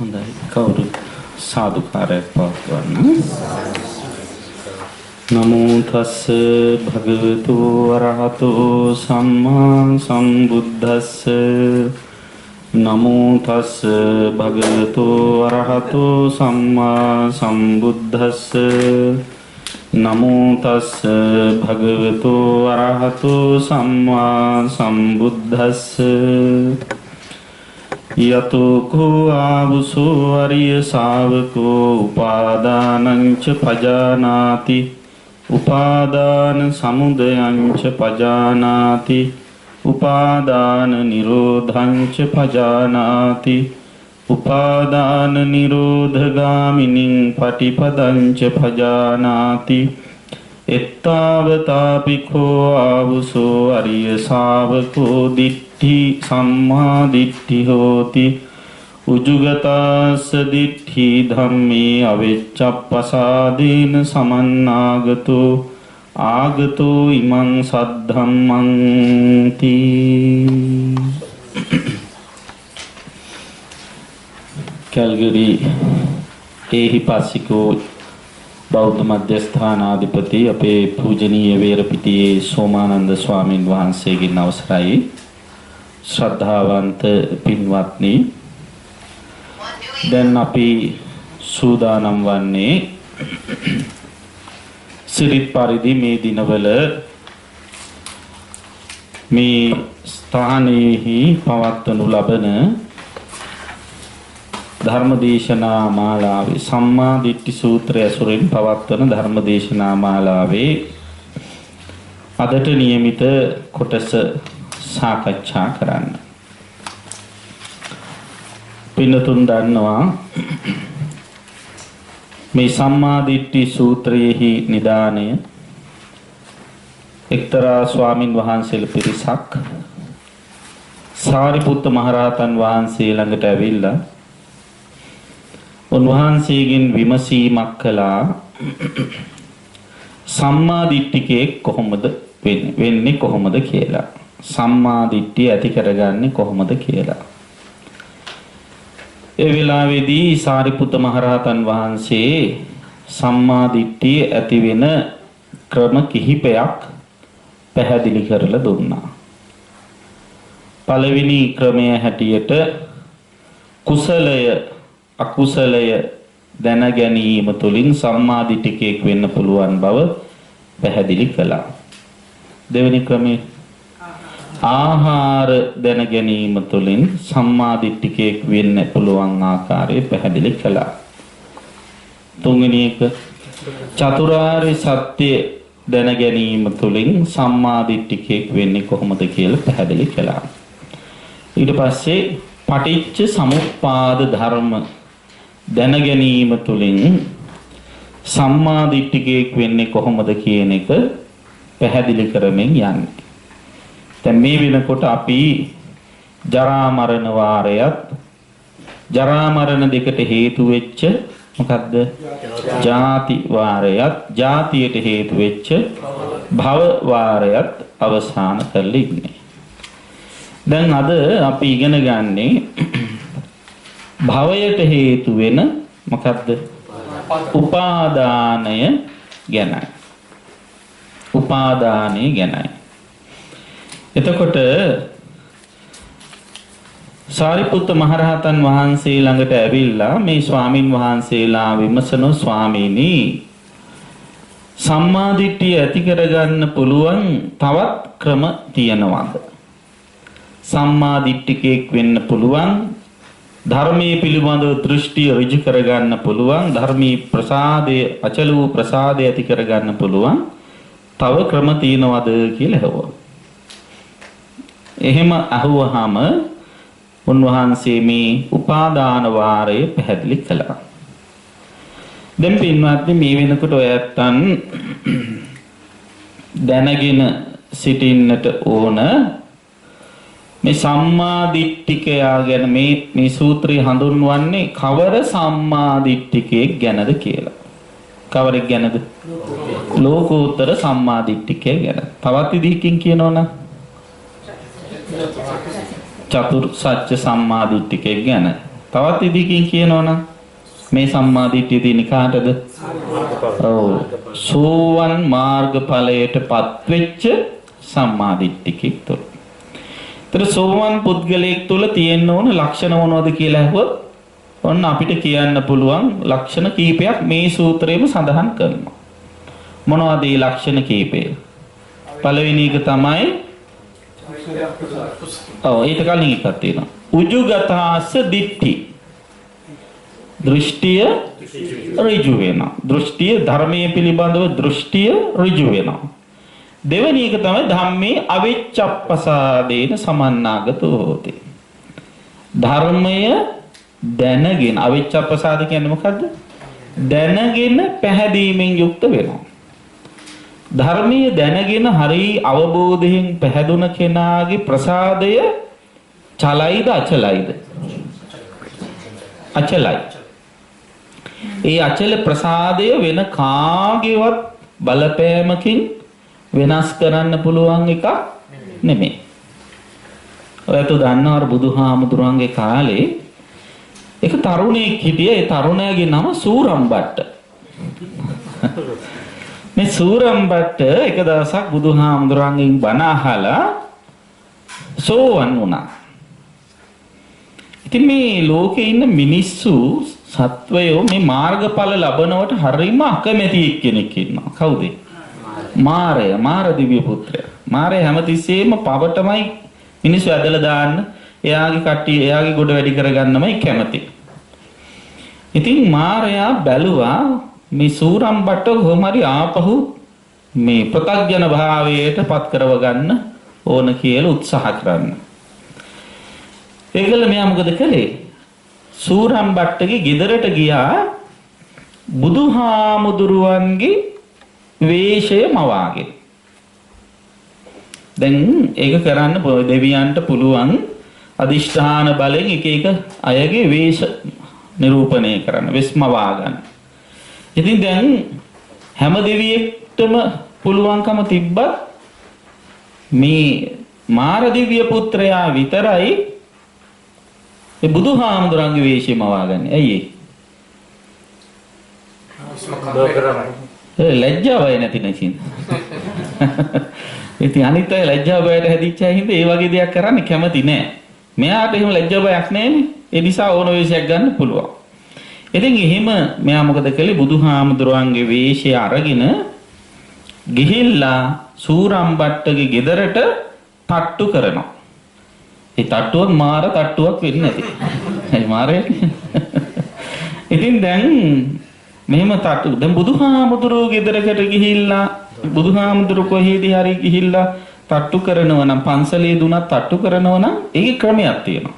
හොඳයි කවුරු සාදුකාරයක් පවත්වන්න. නමෝ තස්ස භගවතු වරහතෝ සම්මා සම්බුද්දස්ස. නමෝ තස්ස භගවතු වරහතෝ සම්මා සම්බුද්දස්ස. නමෝ තස්ස භගවතු වරහතෝ සම්මා සම්බුද්දස්ස. යතෝ කෝ ආවුසෝ අරිය ශාවකෝ උපාදානං ච පජානාති උපාදාන සමුදයං ච පජානාති උපාදාන නිරෝධං ච පජානාති උපාදාන නිරෝධගාමිනින් පටිපදං ච පජානාති එත්තාවතාපිකෝ ආවුසෝ අරිය ශාවකෝ දිට්ඨි සම්මා දිට්ඨි හෝති උජුගතාස්ස දිට්ඨි ධම්මේ අවිච්ඡප්පසාදේන සමන්නාගතෝ ආගතෝ ඉමං සද්ධම්මං තී. කැල්ගරි ඒහිපාසිකෝ බෞද්ධ මධ්‍යස්ථානාධිපති අපේ පූජනීය වේරපිටියේ සෝමානන්ද ස්වාමින් වහන්සේගෙන් අවසරයි. ශ්‍රද්ධාවන්ත පින්වත්නි, දැන් අපි සූදානම් වන්නේ සිරිත් පරිදි මේ දිනවල මේ ස්ථානයේහි පවත්වනු ලබන ධර්මදේශනා මාලාවේ සම්මා දිට්ඨි සූත්‍රය ඇසුරින් පවත්වන ධර්මදේශනා මාලාවේ අදට නියමිත කොටස සාකච්ඡා කරන්න. පින්නතුන් දන්නවා මේ සම්මා දිට්ඨි සූත්‍රයේහි නිදානය එක්තරා ස්වාමින් වහන්සේලා පිරිසක් සාරිපුත්ත මහරහතන් වහන්සේ ළඟට ඇවිල්ලා උන්වහන්සේගෙන් විමසීමක් කළා. සම්මා දිට්ඨිකේ කොහොමද වෙන්නේ කොහොමද කියලා. සම්මා දිට්ඨිය ඇති කරගන්නේ කොහොමද කියලා. ඒ වෙලාවේදී සාරිපුත්ත මහරහතන් වහන්සේ සම්මා දිට්ඨිය ඇති වෙන ක්‍රම කිහිපයක් පැහැදිලි කරලා දුන්නා. පළවෙනි ක්‍රමය හැටියට කුසලය අකුසලය දැන ගැනීම තුළින් සම්මා දිට්ඨිකයෙක් වෙන්න පුළුවන් බව පැහැදිලි කළා. දෙවෙනි ක්‍රමය ආහාර දැන ගැනීම තුළින් සම්මා දිට්ඨිකයෙක් වෙන්න පුළුවන් ආකාරය පැහැදිලි කළා. තුන්වෙනි එක චතුරාර්ය සත්‍ය දැන ගැනීම තුළින් සම්මා දිට්ඨිකයෙක් වෙන්නේ කොහොමද කියලා පැහැදිලි කළා. ඊට පස්සේ පටිච්ච සමුප්පාද ධර්ම දැන ගැනීම තුළින් සම්මා දිට්ඨිකයෙක් වෙන්නේ කොහොමද කියන එක පැහැදිලි කරමින් යන්නේ. දැන් මේ වෙනකොට අපි ජරා මරණ වාරයත් ජරා මරණ දෙකට හේතු වෙච්ච මොකද්ද? ජාති වාරයත් ජාතියට හේතු වෙච්ච භව වාරයත් අවසන් කරලා ඉන්නේ. දැන් අද අපි ඉගෙන ගන්නේ භවයට හේතු වෙන මොකද්ද? උපාදානය ගැනයි. උපාදානය ගැනයි. එතකොට සාරිපුත්ත මහරහතන් වහන්සේ ළඟට ඇවිල්ලා මේ ස්වාමින් වහන්සේලා විමසන ස්වාමීනි, සම්මා දිට්ඨිය ඇති කරගන්න පුළුවන් තවත් ක්‍රම තියනවාද? සම්මා දිට්ඨිකයෙක් වෙන්න පුළුවන්, ධර්මයේ පිළිබඳව දෘෂ්ටිය ඍජු කරගන්න පුළුවන්, ධර්මී ප්‍රසාදයේ අචල වූ ප්‍රසාදය ඇති කරගන්න පුළුවන් තව ක්‍රම තියනවද කියලා ඇහුවා. එහෙම අහුවහම උන්වහන්සේ මේ උපාදාන වාරය පැහැදිලි කළා. දැන් පින්වත්නි, මේ වෙනකොට ඔයයන් දැනගෙන සිටින්නට ඕන මේ සම්මා දිට්ඨිකයා ගැන මේ සූත්‍රය හඳුන්වන්නේ කවර සම්මා දිට්ඨිකයෙක් ගැනද කියලා. කවරෙක් ගැනද? ලෝකෝත්තර සම්මා දිට්ඨිකය ගැන. තවත් විදිහකින් කියනවනම් චතුර් සත්‍ය සම්මා දිට්ඨිකය ගැන. තවත් ඉදිකින් කියනවනම් මේ සම්මා දිට්ඨිය තියෙන කාටද? ඔව්. සෝවන් මාර්ගඵලයටපත් වෙච්ච සම්මා දිට්ඨිකෙක් තුළ. ඒතර සෝවන් පුද්ගලයෙක් තුළ තියෙන්න ඕන ලක්ෂණ මොනවද කියලා අහුවොත් ඔන්න අපිට කියන්න පුළුවන් ලක්ෂණ කීපයක් මේ සූත්‍රයේම සඳහන් කරනවා. මොනවද මේ ලක්ෂණ කීපය? පළවෙනි එක තමයි ඊට කලින් එකක් තියෙනවා. උජුගතාස්ස දිට්ඨි. දෘෂ්ටිය ඍජු වෙනවා. දෘෂ්ටිය ධර්මයේ පිළිබඳව දෘෂ්ටිය ඍජු වෙනවා. දෙවෙනි එක තමයි ධම්මේ අවිච්ඡප්පසාදේන සමන්නාගතෝ හෝති. ධර්මය දැනගෙන අවිච්ඡප්පසාද කියන්නේ මොකද්ද? දැනගෙන පැහැදීමෙන් යුක්ත වෙනවා. ධර්මයේ දැනගෙන හරි අවබෝධයෙන් පැහැදුන කෙනාගේ ප්‍රසාදය චලයිද අචලයිද? අචලයි. ඒ අචල ප්‍රසාදය වෙන කාගේවත් බලපෑමකින් වෙනස් කරන්න පුළුවන් එකක් නෙමෙයි. ඔයත් දන්නවා බුදුහාමුදුරන්ගේ කාලේ එක තරුණයෙක් හිටියේ. ඒ තරුණයාගේ නම සූරම්බට්ට. මේ සූරම්බට්ට එක දවසක් බුදුහාමුදුරන්ගෙන් බණ අහලා සෝවන් වුණා. ඉතින් මේ ලෝකේ ඉන්න මිනිස්සු සත්වයෝ මේ මාර්ගඵල ලබනවට හරිම අකමැති කෙනෙක් ඉන්නවා. කවුද? මාරය. මාර දිව්‍ය පුත්‍රයා. මාරය හැමතිස්සෙම පවටමයි මිනිස්සු ඇදලා දාන්න, එයාගේ කට්ටිය එයාගේ ගොඩ වැඩි කරගන්නමයි කැමති. ඉතින් මාරයා බැලුවා මේ සූරම්බට්ට කොහොම හරි ආපහු මේ ප්‍රත්‍යඥ භාවයට පත් කරව ගන්න ඕන කියලා උත්සාහ කරන්න. ඒකල මෙයා මොකද කළේ? සූරම්බට්ටගේ ගෙදරට ගියා බුදුහාමුදුරුවන්ගේ වේශය මවාගෙන. දැන් ඒක කරන්න දෙවියන්ට පුළුවන් අදිෂ්ඨාන බලෙන් එක එක අයගේ වේශ නිරූපණය කරන්න, වෙස්මවා ගන්න. ඉතින් දැන් හැම දෙවියෙක්ටම පුළුවන්කම තිබ්බත් මේ මාර දිව්‍ය පුත්‍රයා විතරයි ඒ බුදුහාමුදුරන්ගේ වේශය මවා ගන්න. ඇයි ඒ? ලැජ්ජාවයි නැති නැචින්. ඉතින් අනිත් අය ලැජ්ජාව බයට හැදිච්ච අය හින්දා ඒ වගේ දෙයක් කරන්න කැමති නෑ. මෙයාට එහෙම ලැජ්ජා බයක් නෑනේ. ඒ නිසා ඕන වේශයක් ගන්න පුළුවන්. ඉතින් එහෙම මෙයා මොකද කළේ? බුදුහාමුදුරන්ගේ වේශය අරගෙන ගිහිල්ලා සූරම්බට්ටගේ ගෙදරට තට්ටු කරනවා. ඒ තට්ටුවක් මාර තට්ටුවක් වෙන්නේ නැති. ඒ මාරේ. ඉතින් දැන් මෙහෙම තට්ටු දැන් බුදුහාමුදුරුවෝ ගෙදරකට ගිහිල්ලා බුදුහාමුදුරුවෝ කොහේදී හරි ගිහිල්ලා තට්ටු කරනවා නම් පන්සලේ දුනත් තට්ටු කරනවා නම් ඒකේ ක්‍රමයක් තියෙනවා.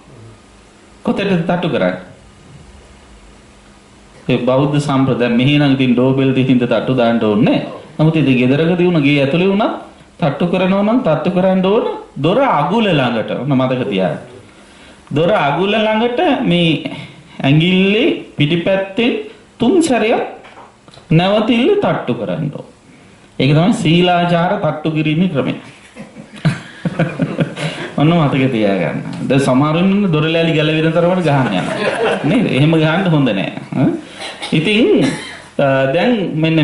කොතැනද තට්ටු කරන්නේ? ඒ බෞද්ධ සම්ප්‍රදාය මෙහි නම් ඉතින් ඩෝබෙල් දෙකින් තට්ටු දාන්න ඕනේ. නමුත් ඉතින් ගෙදරකදී වුණ ගේ ඇතුලේ වුණත් තට්ටු කරනවා නම් තට්ටු කරන්න ඕන දොර අගුල ළඟට. ඔන්න මතක තියාගන්න. දොර අගුල ළඟට මේ ඇඟිල්ලේ පිටිපැත්තෙන් 3 සැරයක් නැවතිල්ල තට්ටු කරන්න ඕන. ඒක තමයි සීලාචාර තට්ටු කිරීමේ ක්‍රමය. ඔන්න මතක තියාගන්න. දැන් සමහරුන් දොර ලෑලි ගැලවෙන තරමට ගහන්න යනවා. නේද? එහෙම ගහන්න හොඳ නෑ. ඉතින් දැන් මෙන්න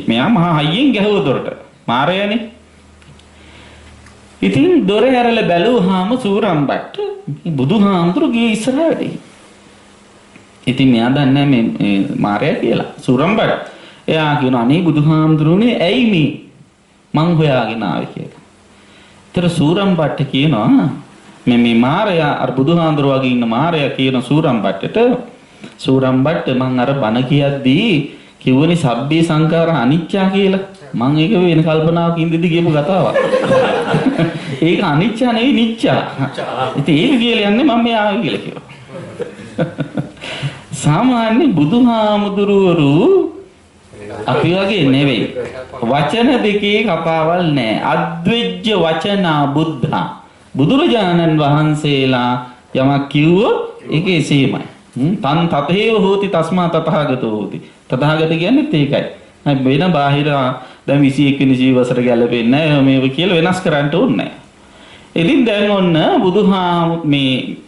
මෙයා මහා හයියෙන් ගැහුව දොරට. මාරයනේ. ඉතින් දොර හැරලා බැලුවාම සූරම්බට්ට බුදුහාමුදුරුගේ ඉස්සරහට. ඉතින් මෙයා දන්නේ මේ මාරයා කියලා. සූරම්බට්ට. එයා කියනවා අනේ බුදුහාමුදුරුනේ ඇයි මං හොයාගෙන ආවේ කියලා. ඒතර සූරම්බට්ට කියනවා මේ මාරයා අර බුදුහාමුදුරුව වගේ ඉන්න මාරයා කියන සූරම්බට්ටට සූරම්බට්ට මං අර බණ කියද්දී කිව්වනේ සබ්බේ සංඛාර අනිච්චා කියලා. මං ඒක වෙන කල්පනාවක ඉඳිදි කියපු කතාවක්. ඒක අනිච්චා නෙවෙයි නිච්චා. ඉතින් ඒක කියලා යන්නේ මම මේ ආවේ කියලා කිව්වා. සාමාන්‍ය බුදුහාමුදුරුවරු අපි වගේ නෙවෙයි. වචන දෙකේ කතාවල් නෑ. අද්විජ්ජ වචනා බුද්ධා. බුදුරජාණන් වහන්සේලා යමක් කිව්වොත් ඒක එසේමයි. තන් තතේව හෝති තස්මා තථාගතෝ හෝති. තථාගත කියන්නේත් ඒකයි. වෙන බාහිර දැන් 21 වෙනි ජීවසර ගැලපෙන්නේ නැහැ මේව කියලා වෙනස් කරන්න ඕනේ නැහැ. ඉතින් දැන් ඔන්න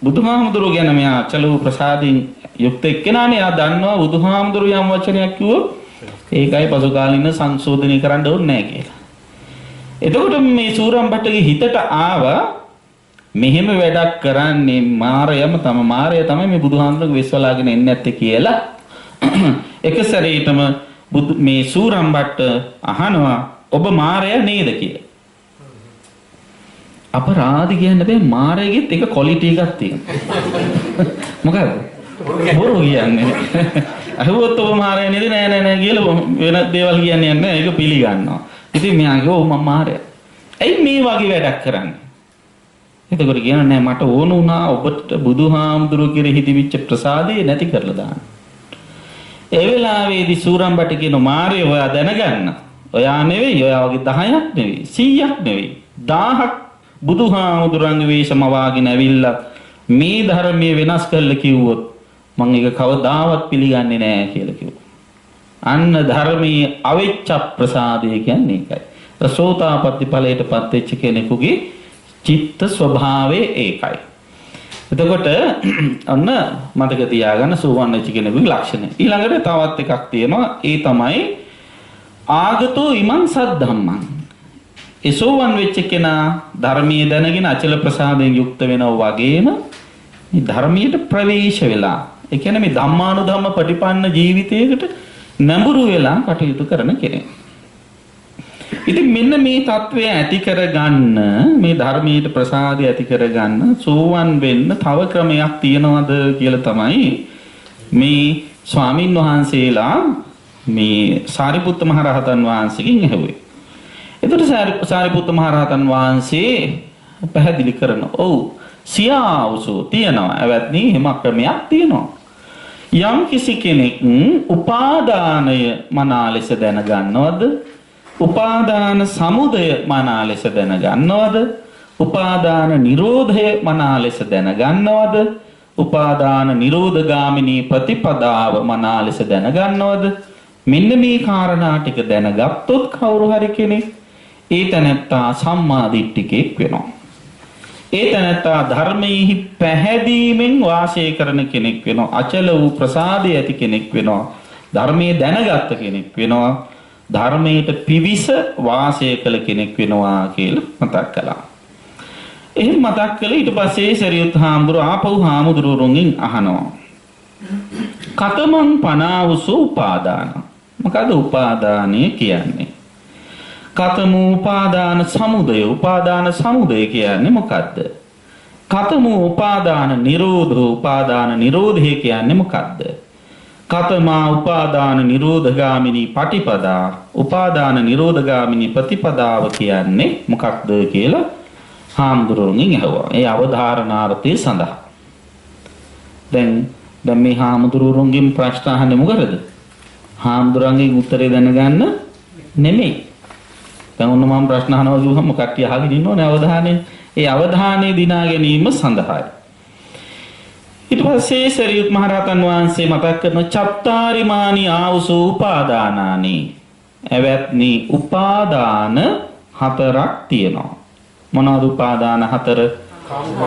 බුදුහාමුදුරුවෝ ගැන මෙයා චලෝ ප්‍රසාදින් යුක්ත එක්කෙනානේ. එයා දන්නවා බුදුහාමුදුරුවෝ යම් වචනයක් කිව්වොත් ඒකයි පසු කාලින සංශෝධනය කරන්න ඕනේ නැහැ කියලා. එතකොට මේ සූරම්බට්ටගේ හිතට ආවා මෙහෙම වැඩක් කරන්නේ මාරය තමයි මේ බුදුහාමුදුරුවෝ විශ්වලාගෙන එන්නේ නැත්තේ කියලා. එක සැරේටම මේ සූරම්බට්ට අහනවා ඔබ මාරය නේද කියලා. අපරාධ කියන්නේ බෑ මාරයගෙත් එක ක්වොලිටි එකක් තියෙනවා. මොකද? බොරු කියන්නේ. අහුවොත් ඔබ මාරය නේද නෑ කියලා වෙන දේවල් කියන්නේ නැහැ. ඒක පිළිගන්නවා. ඉතින් මෙයා කිව්වා ඔව් මම මාරය. ඇයි මේ වගේ වැඩක් කරන්නේ? එතකොට කියනවා නෑ මට ඕන වුණා ඔබට බුදුහාමුදුරුවෝ කෙරෙහි තිබිච්ච ප්‍රසාදය නැති කරලා දාන්න. ඒ වෙලාවේදී සූරම්බට කියන මාරය ඔයා දැනගන්න. ඔයා නෙවෙයි, ඔයා වගේ 10ක් නෙවෙයි, 100ක් නෙවෙයි, 1000ක් බුදුහාමුදුරන්ගේ වේශම වාගෙන ඇවිල්ලා මේ ධර්මයේ වෙනස් කරලා කිව්වොත් මම ඒක කවදාවත් පිළිගන්නේ නැහැ කියලා කිව්වා. අන්න ධර්මයේ අවිච්ඡ ප්‍රසාදය කියන්නේ ඒකයි. සෝතාපට්ටි ඵලයටපත් වෙච්ච කෙනෙකුගේ චිත්ත ස්වභාවය ඒකයි. එතකොට අන්න මතක තියාගන්න සෝවන් වෙච්ච කෙනෙකුගේ ලක්ෂණ. ඊළඟට තවත් එකක් තියෙනවා. ඒ තමයි ආගතෝ ඉමං සද්ධම්මං. ඒ සෝවන් වෙච්ච කෙනා ධර්මයේ දැනගෙන අචල ප්‍රසාදයෙන් යුක්ත වෙනවා වගේම මේ ධර්මයට ප්‍රවේශ වෙලා, ඒ කියන්නේ මේ ධම්මානුධම්ම ප්‍රතිපන්න ජීවිතයකට නැඹුරු වෙලා කටයුතු කරන කෙනෙක්. ඉතින් මෙන්න මේ தત્ත්වය ඇති කරගන්න, මේ ධර්මයට ප්‍රසාදය ඇති කරගන්න සෝවන් වෙන්න තව ක්‍රමයක් තියනවද කියලා තමයි මේ ස්වාමින් වහන්සේලා මේ සාරිපුත්ත මහ රහතන් වහන්සේගෙන් ඇහුවේ. එතකොට සාරිපුත්ත මහ රහතන් වහන්සේ පැහැදිලි කරන ඔව් සියාවසෝ තියනවා. එවත්නි එහෙම ක්‍රමයක් තියනවා. යම් කිසි කෙනෙක් උපාදානය මනා ලෙස දැනගන්නවද? උපාදාන සමුදය මනා ලෙස දැනගන්නවද? උපාදාන නිරෝධය මනා ලෙස දැනගන්නවද? උපාදාන නිරෝධගාමිනී ප්‍රතිපදාව මනා ලෙස දැනගන්නවද? මෙන්න මේ කාරණා ටික දැනගත්තොත් කවුරු හරි කෙනෙක් ඒ තැනැත්තා සම්මා දිට්ඨිකෙක් වෙනවා. ඒ තැනැත්තා ධර්මයෙහි පැහැදීමෙන් වාසය කරන කෙනෙක් වෙනවා. අචල වූ ප්‍රසාදය ඇති කෙනෙක් වෙනවා. ධර්මයේ දැනගත් කෙනෙක් වෙනවා. ධර්මයට පිවිස වාසය කළ කෙනෙක් වෙනවා කියලා මතක් කළා. එහෙන් මතක් කළේ ඊට පස්සේ සරියුත් හාමුදුරුවෝ ආපහු හාමුදුරුවෝගෙන් අහනවා. කතමං පනාවසු උපාදාන. මොකද උපාදානය කියන්නේ? කතමු උපාදාන සමුදය. උපාදාන සමුදය කියන්නේ මොකද්ද? කතමු උපාදාන නිරෝධෝ. උපාදාන නිරෝධය කියන්නේ මොකද්ද? කතමා උපාදාන නිරෝධගාමිනී පටිපදා. උපාදාන නිරෝධගාමිනී ප්‍රතිපදාව කියන්නේ මොකක්ද කියලා හාමුදුරුවෝගෙන් අහුවා. ඒ අවධාරණාර්ථය සඳහා. දැන් මේ හාමුදුරුවෝගෙන් ප්‍රශ්න අහන්නේ මොකද? හාමුදුරුවන්ගෙන් උත්තරේ දැනගන්න නෙමෙයි. දැන් ඔන්න මම ප්‍රශ්න අහනවා කිව්වම කට්ටිය අහගෙන ඉන්නෝනේ අවධානය. ඒ අවධානය දිනා ගැනීම සඳහායි. ඊට පස්සේ සරියුත් මහ රහතන් වහන්සේ මතක් කරන චත්තාරිමානි ආවසෝ උපාදානානි. එවත්නි උපාදාන හතරක් තියෙනවා. මොනවද උපාදාන හතර?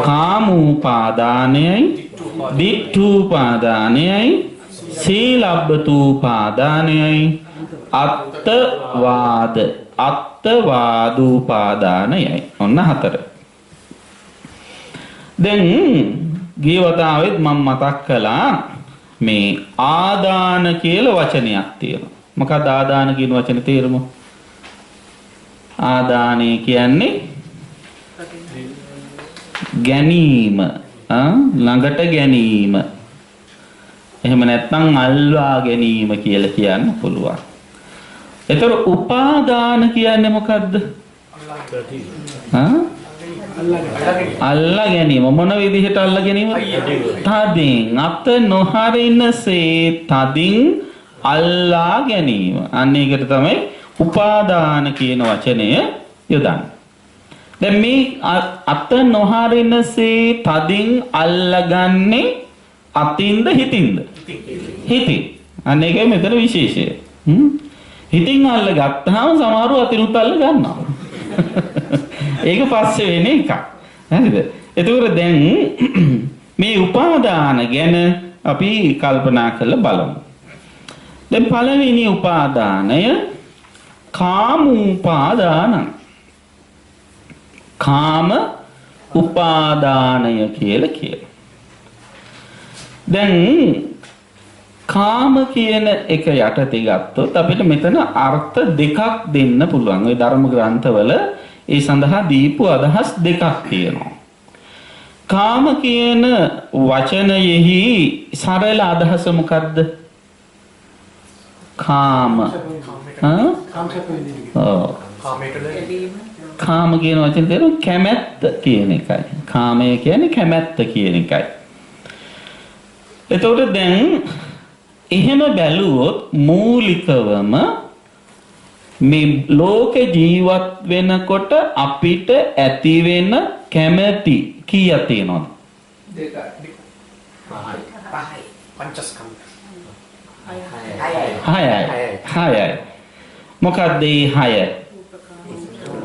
කාමූපාදානයයි, දිට්ඨූපාදානයයි, සීලබ්බතූපාදානයයි, අත්තවාදූපාදානයයි. ඔන්න හතර. දැන් ගියවතාවෙත් මම මතක් කළා මේ ආදාන කියලා වචනයක් තියෙනවා. මොකක්ද ආදාන කියන වචනේ තේරුම? ආදානය කියන්නේ ගැනීම, ළඟට ගැනීම. එහෙම නැත්නම් අල්වා ගැනීම කියලා කියන්න පුළුවන්. ඒතර උපාදාන කියන්නේ මොකද්ද? අල්ලා ගැනීම. මොන විදිහට අල්ලා ගැනීම? තදින්, අත නොහරිනසේ තදින් අල්ලා ගැනීම. අන්න ඒකට තමයි උපාදාන කියන වචනය යොදන්නේ. දැන් මේ අත නොහරිනසේ තදින් අල්ලගන්නේ අතින්ද හිතින්ද? හිතින්. අන්න ඒකයි මෙතන විශේෂය. හිතින් අල්ලගත්තාම සමහරව අතිනුත් අල්ල ගන්නවා. ඒක පස්සේ වෙන එකක්. හරිද? එතකොට දැන් මේ උපාදාන ගැන අපි කල්පනා කරලා බලමු. දැන් පළවෙනි උපාදානය කාමූපාදාන. කාම උපාදානය කියලා කියනවා. දැන් කාම කියන එක යටතේ ගත්තොත් අපිට මෙතන අර්ථ දෙකක් දෙන්න පුළුවන්. ওই ධර්ම ග්‍රන්ථවල ඒ සඳහා දීපු අදහස් දෙකක් තියෙනවා. කාම කියන වචනයෙහි සරල අදහස මොකද්ද? කාම. කාම කියන වචනේ තේරුම කැමැත්ත කියන එකයි. කාමය කියන්නේ කැමැත්ත කියන එකයි. එතකොට දැන් එහෙම බැලුවොත් මූලිකවම මේ ලෝක ජීවත් වෙනකොට අපිට ඇති වෙන කැමැති කීයක් තියෙනවද? දෙකයි. පංචස්කන්ධ. හයයි. මොකක්ද මේ හය?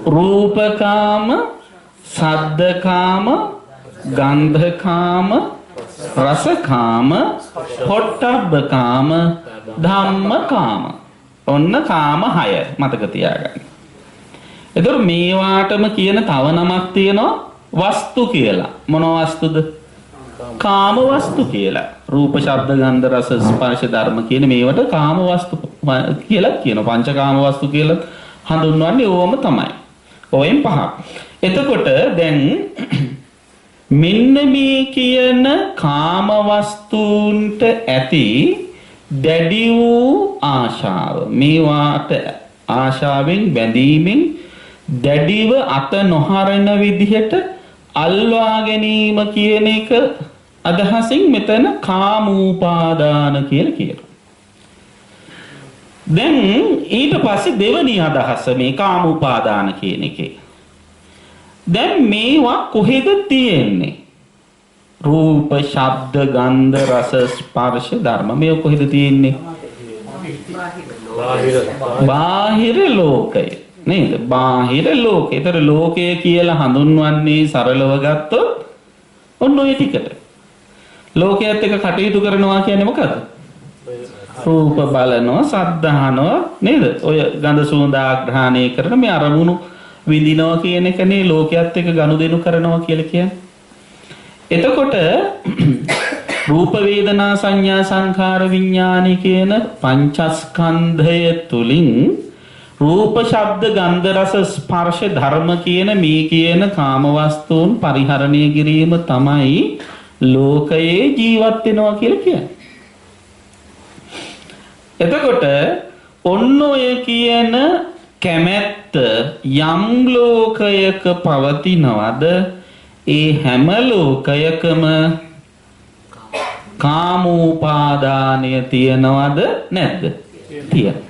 රූපකාම, සද්දකාම, ගන්ධකාම, රසකාම, පොට්ටබ්බකාම, ධම්මකාම. ඔන්න කාම 6 මතක තියාගන්න. එතකොට මේවාටම කියන තව නමක් තියෙනවා වස්තු කියලා. මොන වස්තුද? කාම වස්තු කියලා. රූප, ශබ්ද, ගන්ධ, රස, ස්පර්ශ ධර්ම කියන මේවට කාම වස්තු කියලා කියනවා. පංචකාම වස්තු කියලා හඳුන්වන්නේ ඕවම තමයි. ඔයෙන් පහක්. එතකොට දැන් මෙන්න මේ කියන කාම වස්තුන්ට ඇති දැඩි වූ ආශාව, මේවාට ආශාවෙන් බැඳීමෙන් දැඩිව අත නොහරන විදිහට අල්වා ගැනීම කියන එක අදහසින් මෙතන කාමූපාදාන කියලා කියනවා. දැන් ඊට පස්සේ දෙවැනි අදහස මේ කාමූපාදාන කියන එකේ. දැන් මේවා කොහෙද තියෙන්නේ? රූප, ශබ්ද, ගන්ධ, රස, ස්පර්ශ ධර්ම මේ කොහෙද තියෙන්නේ? බාහිර ලෝකය නේද? බාහිර ලෝකය. ඒතර ලෝකය කියලා හඳුන්වන්නේ සරලව ගත්තොත් ඔන්න ඔය ටිකට. ලෝකයේත් එක කටයුතු කරනවා කියන්නේ මොකද්ද? රූප බලනවා, ශබ්ද අහනවා නේද? ඔය ගඳ සුවඳ ආග්‍රහණය කරන මේ අරමුණු විඳිනවා කියන එකනේ ලෝකයේත් එක ගනුදෙනු කරනවා කියලා කියන්නේ. එතකොට රූප වේදනා සංඥා සංඛාර විඥානි කියන පංචස්කන්ධය තුලින් රූප ශබ්ද ගන්ධ රස ස්පර්ශ ධර්ම කියන මේ කියන කාම වස්තුන් පරිහරණය කිරීම තමයි ලෝකයේ ජීවත් වෙනවා කියලා කියන්නේ. එතකොට ඔන්න ඔය කියන කැමැත්ත යම් ලෝකයක පවතිනවද ඒ හැම ලෝකයකම කාමෝපාදානය තියනවද නැද්ද? තියෙනවා.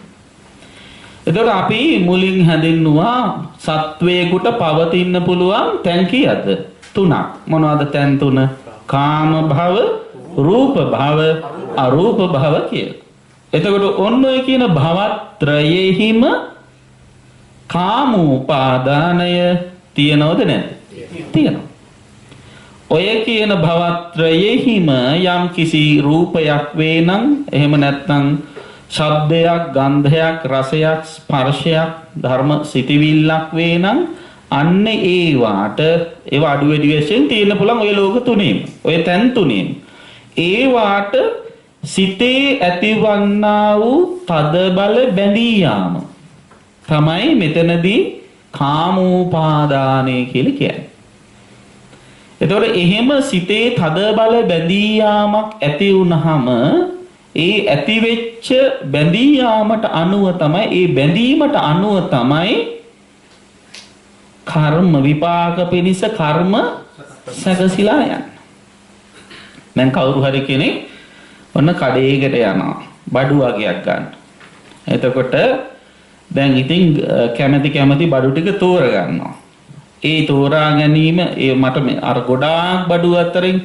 එතකොට අපි මුලින් හැඳින්නුවා සත්වයකට පවතින්න පුළුවන් තැන් කීයද? 3ක්. මොනවද තැන් 3? කාම භව, රූප භව, අරූප භව කියලා. එතකොට ඔන්න ඔය කියන භවත්‍රයෙහිම කාමෝපාදානය තියනවද නැද්ද? තියෙනවා. ඔය කියන භවත්‍රයෙහිම යම් කිසි රූපයක් වේනම් එහෙම නැත්නම් ශබ්දයක්, ගන්ධයක්, රසයක්, ස්පර්ශයක්, ධර්ම සිතිවිල්ලක් වේනම් අන්න ඒවාට ඒව අඩු වැඩි වශයෙන් තියෙන්න පුළුවන් ඔය ලෝක තුනේම. ඔය තැන් තුනේම. ඒවාට සිතේ ඇතිවන්නා වූ තද බල බැඳී යාම තමයි මෙතනදී කාමෝපාදානය කියලා කියන්නේ. එතකොට එහෙම සිතේ තද බල බැඳී යාමක් ඇති වුනහම ඒ ඇති වෙච්ච බැඳී යාමට අනුව තමයි ඒ බැඳීමට අනුව තමයි කර්ම විපාක පිණිස කර්ම සැකසීලා යන්නේ. දැන් කවුරු හරි කෙනෙක් ඔන්න කඩේකට යනවා බඩු වගේක් ගන්න. එතකොට දැන් ඉතින් කැමැති බඩු ටික තෝර ගන්නවා. ඒ තෝරා ගැනීම මට අර ගොඩාක් බඩු අතරින්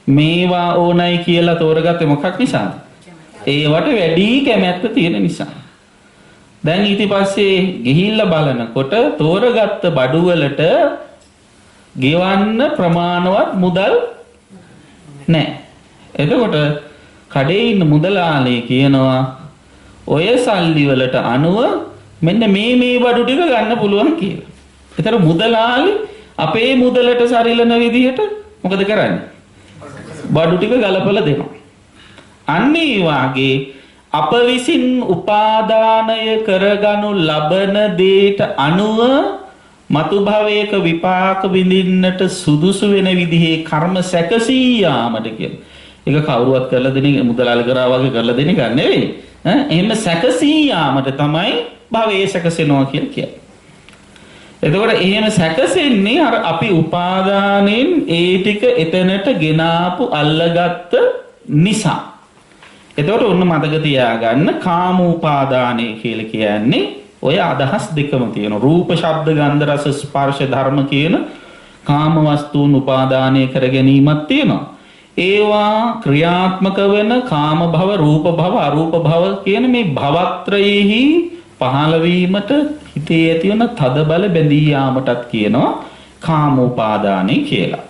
මේවා ඕනයි කියලා තෝරගත්තේ මොකක් නිසාද? ඒවට වැඩි කැමැත්ත තියෙන නිසා. දැන් ඊට පස්සේ ගිහිල්ලා බලනකොට තෝරගත්ත බඩු වලට ගෙවන්න ප්‍රමාණවත් මුදල් නැහැ. එතකොට කඩේ ඉන්න මුදලාලේ කියනවා ඔය සල්ලි වලට අනුව මෙන්න මේ බඩු ටික ගන්න පුළුවන් කියලා. ඒතර මුදලාලි අපේ මුදලට සරිලන විදිහට මොකද කරන්නේ? බඩු ටික ගලපලා දෙනවා. අන්න ඒ වාගේ අප විසින් උපාදානය කරගනු ලබන දේට අනුව මතු භවයක විපාක විඳින්නට සුදුසු වෙන විදිහේ කර්ම සැකසී යාමට කියන. ඒක කවුරුවත් කරලා දෙන මුදලාලි කරා වගේ කරලා දෙන එක නෙවෙයි. එහෙම සැකසී යාමට තමයි භවයේ සැකසෙනවා කියලා කියන්නේ. එතකොට එහෙම සැකසෙන්නේ අර අපි උපාදානෙන් ඒ ටික එතනට ගෙනාපු අල්ලගත්ත නිසා. එතකොට ඔන්න මතක තියාගන්න කාම උපාදානය කියලා කියන්නේ ඔය අදහස් දෙකම තියෙනවා. රූප, ශබ්ද, ගන්ධ, රස, ස්පර්ශ ධර්ම කියන කාම වස්තුන් උපාදානය කර ගැනීමක් තියෙනවා. ඒවා ක්‍රියාත්මක වෙන කාම භව, රූප භව, අරූප භව කියන මේ භවත්‍රයෙහි පහළ වීමට හිතේ ඇති වෙන තද බල බැඳී යාමටත් කියනවා කාම උපාදානය කියලා.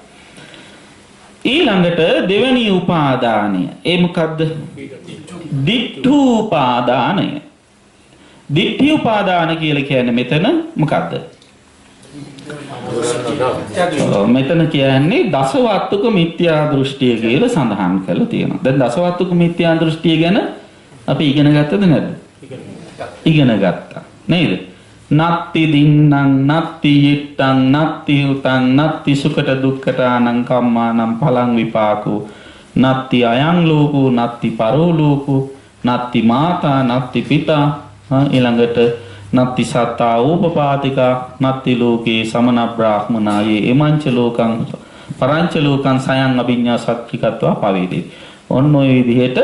ඊළඟට දෙවෙනි උපාදානය. ඒ මොකද්ද? ditthi උපාදානය. ditthi උපාදාන කියලා කියන්නේ මෙතන මොකද්ද? මෙතන කියන්නේ දසවත්තුක මිත්‍යා දෘෂ්ටිය කියලා සඳහන් කරලා තියෙනවා. දැන් දසවත්තුක මිත්‍යා දෘෂ්ටිය ගැන අපි ඉගෙන ගත්තද නැද්ද? ඉගෙන ගත්තා නේද? නත්ති දින්නම් නත්ති yittං නත්ති උතං නත්ති සුඛට දුක්ඛතානං කම්මානං පලං විපාකෝ නත්ති අයං ලෝකෝ නත්ති පරෝ ලෝකෝ නත්ති මාතා නත්ති පිතා ඊළඟට නත්ති සත්තා ඕපපාතිකා නත්ති ලෝකේ සමන බ්‍රාහ්මනායේ එමංච ලෝකං පරංච ලෝකං සයං අභිඤ්ඤා සත්‍චිකත්වා පවේදී. ඔන්න ඔය විදිහට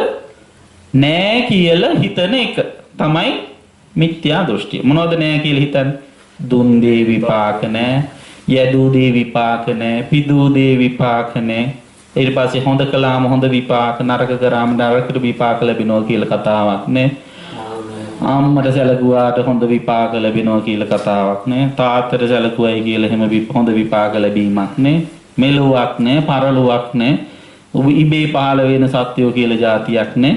නෑ කියලා හිතන එක තමයි මිත්‍යා දෘෂ්ටිය. මොනවද නෑ කියලා හිතන්නේ? දුන් දේ විපාක නෑ, යදූ දේ විපාක නෑ, පිදූ දේ විපාක නෑ. ඊට පස්සේ හොඳ කළාම හොඳ විපාක, නරක කරාම නරකට විපාක ලැබෙනවා කියලා කතාවක් නෑ. අම්මට සැලකුවාට හොඳ විපාක ලැබෙනවා කියලා කතාවක් නෑ. තාත්තට සැලකුවයි කියලා එහෙම හොඳ විපාක ලැබීමක් නෑ. මෙලොවක් නෑ, පරලොවක් නෑ. ඉබේ පහළ වෙන සත්‍යෝ කියලා જાතියක් නෑ.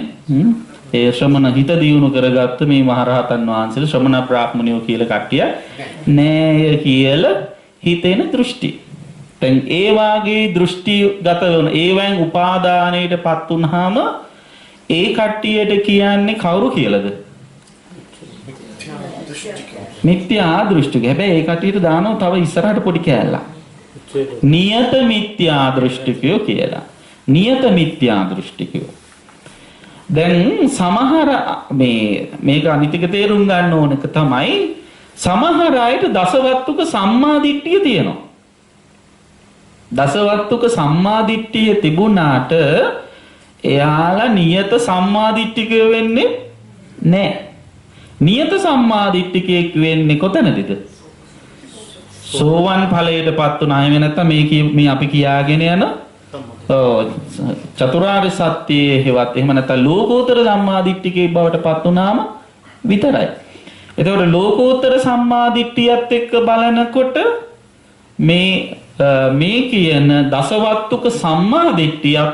ඒ ශ්‍රමණ හිත දියුණු කරගත්ත මේ මහරහතන් වහන්සේලා ශ්‍රමණ බ්‍රාහ්මණයෝ කියලා කට්ටිය නෑ කියලා හිතෙන දෘෂ්ටි. දැන් ඒ වාගේ දෘෂ්ටිගත වෙන ඒවෙන් උපාදානයටපත් වුනහම ඒ කට්ටියට කියන්නේ කවුරු කියලාද? මිත්‍යා දෘෂ්ටික. හැබැයි ඒ කට්ටියට දානවා තව ඉස්සරහට පොඩි කෑල්ලක්. නියත මිත්‍යා දෘෂ්ටිකයෝ කියලා. නියත මිත්‍යා දෘෂ්ටිකයෝ. දැන් සමහර මේක අනිතික තේරුම් ගන්න ඕන එක තමයි සමහර අයට දසවත්තුක සම්මාදිට්ඨිය තියෙනවා. දසවත්තුක සම්මාදිට්ඨිය තිබුණාට එයාලා නියත සම්මාදිට්ඨිකය වෙන්නේ නැහැ. නියත සම්මාදිට්ඨිකයෙක් වෙන්නේ කොතනදද? සෝවන් ඵලයටපත් උනා. එහෙම නැත්නම් මේ අපි කියාගෙන යන චතුරාර්ය සත්‍යයේ හේවත් එහෙම නැත්නම් ලෝකෝත්තර සම්මාදිට්ඨිකේ බවට පත් වුණාම විතරයි. එතකොට ලෝකෝත්තර සම්මාදිට්ඨියත් එක්ක බලනකොට මේ කියන දසවත්තුක සම්මාදිට්ඨියක්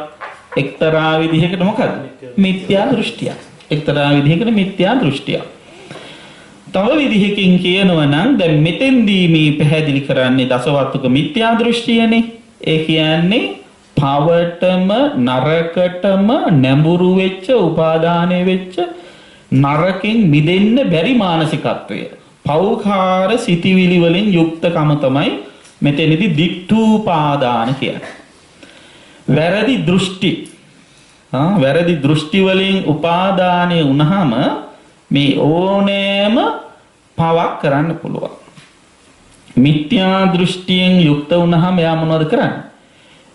එක්තරා විදිහකට මොකද්ද? මිත්‍යා දෘෂ්ටියක්. එක්තරා විදිහකට මිත්‍යා දෘෂ්ටියක්. තව විදිහකින් කියනවා නම් දැන් මෙතෙන්දී මේ පැහැදිලි කරන්නේ දසවත්තුක මිත්‍යා දෘෂ්ටියනේ. ඒ කියන්නේ පවටම නරකටම නැඹුරු වෙච්ච උපාදානය වෙච්ච නරකින් මිදෙන්න බැරි මානසිකත්වය. පෞඛාර සිටිවිලි වලින් යුක්තකම තමයි මෙතනදී ditthූපාදාන කියන්නේ. වැරදි දෘෂ්ටි. වැරදි දෘෂ්ටි වලින් උපාදානය වුණාම මේ ඕනෑම පවක් කරන්න පුළුවන්. මිත්‍යා දෘෂ්ටියෙන් යුක්ත වුණාම එයා මොනවද කරන්නේ?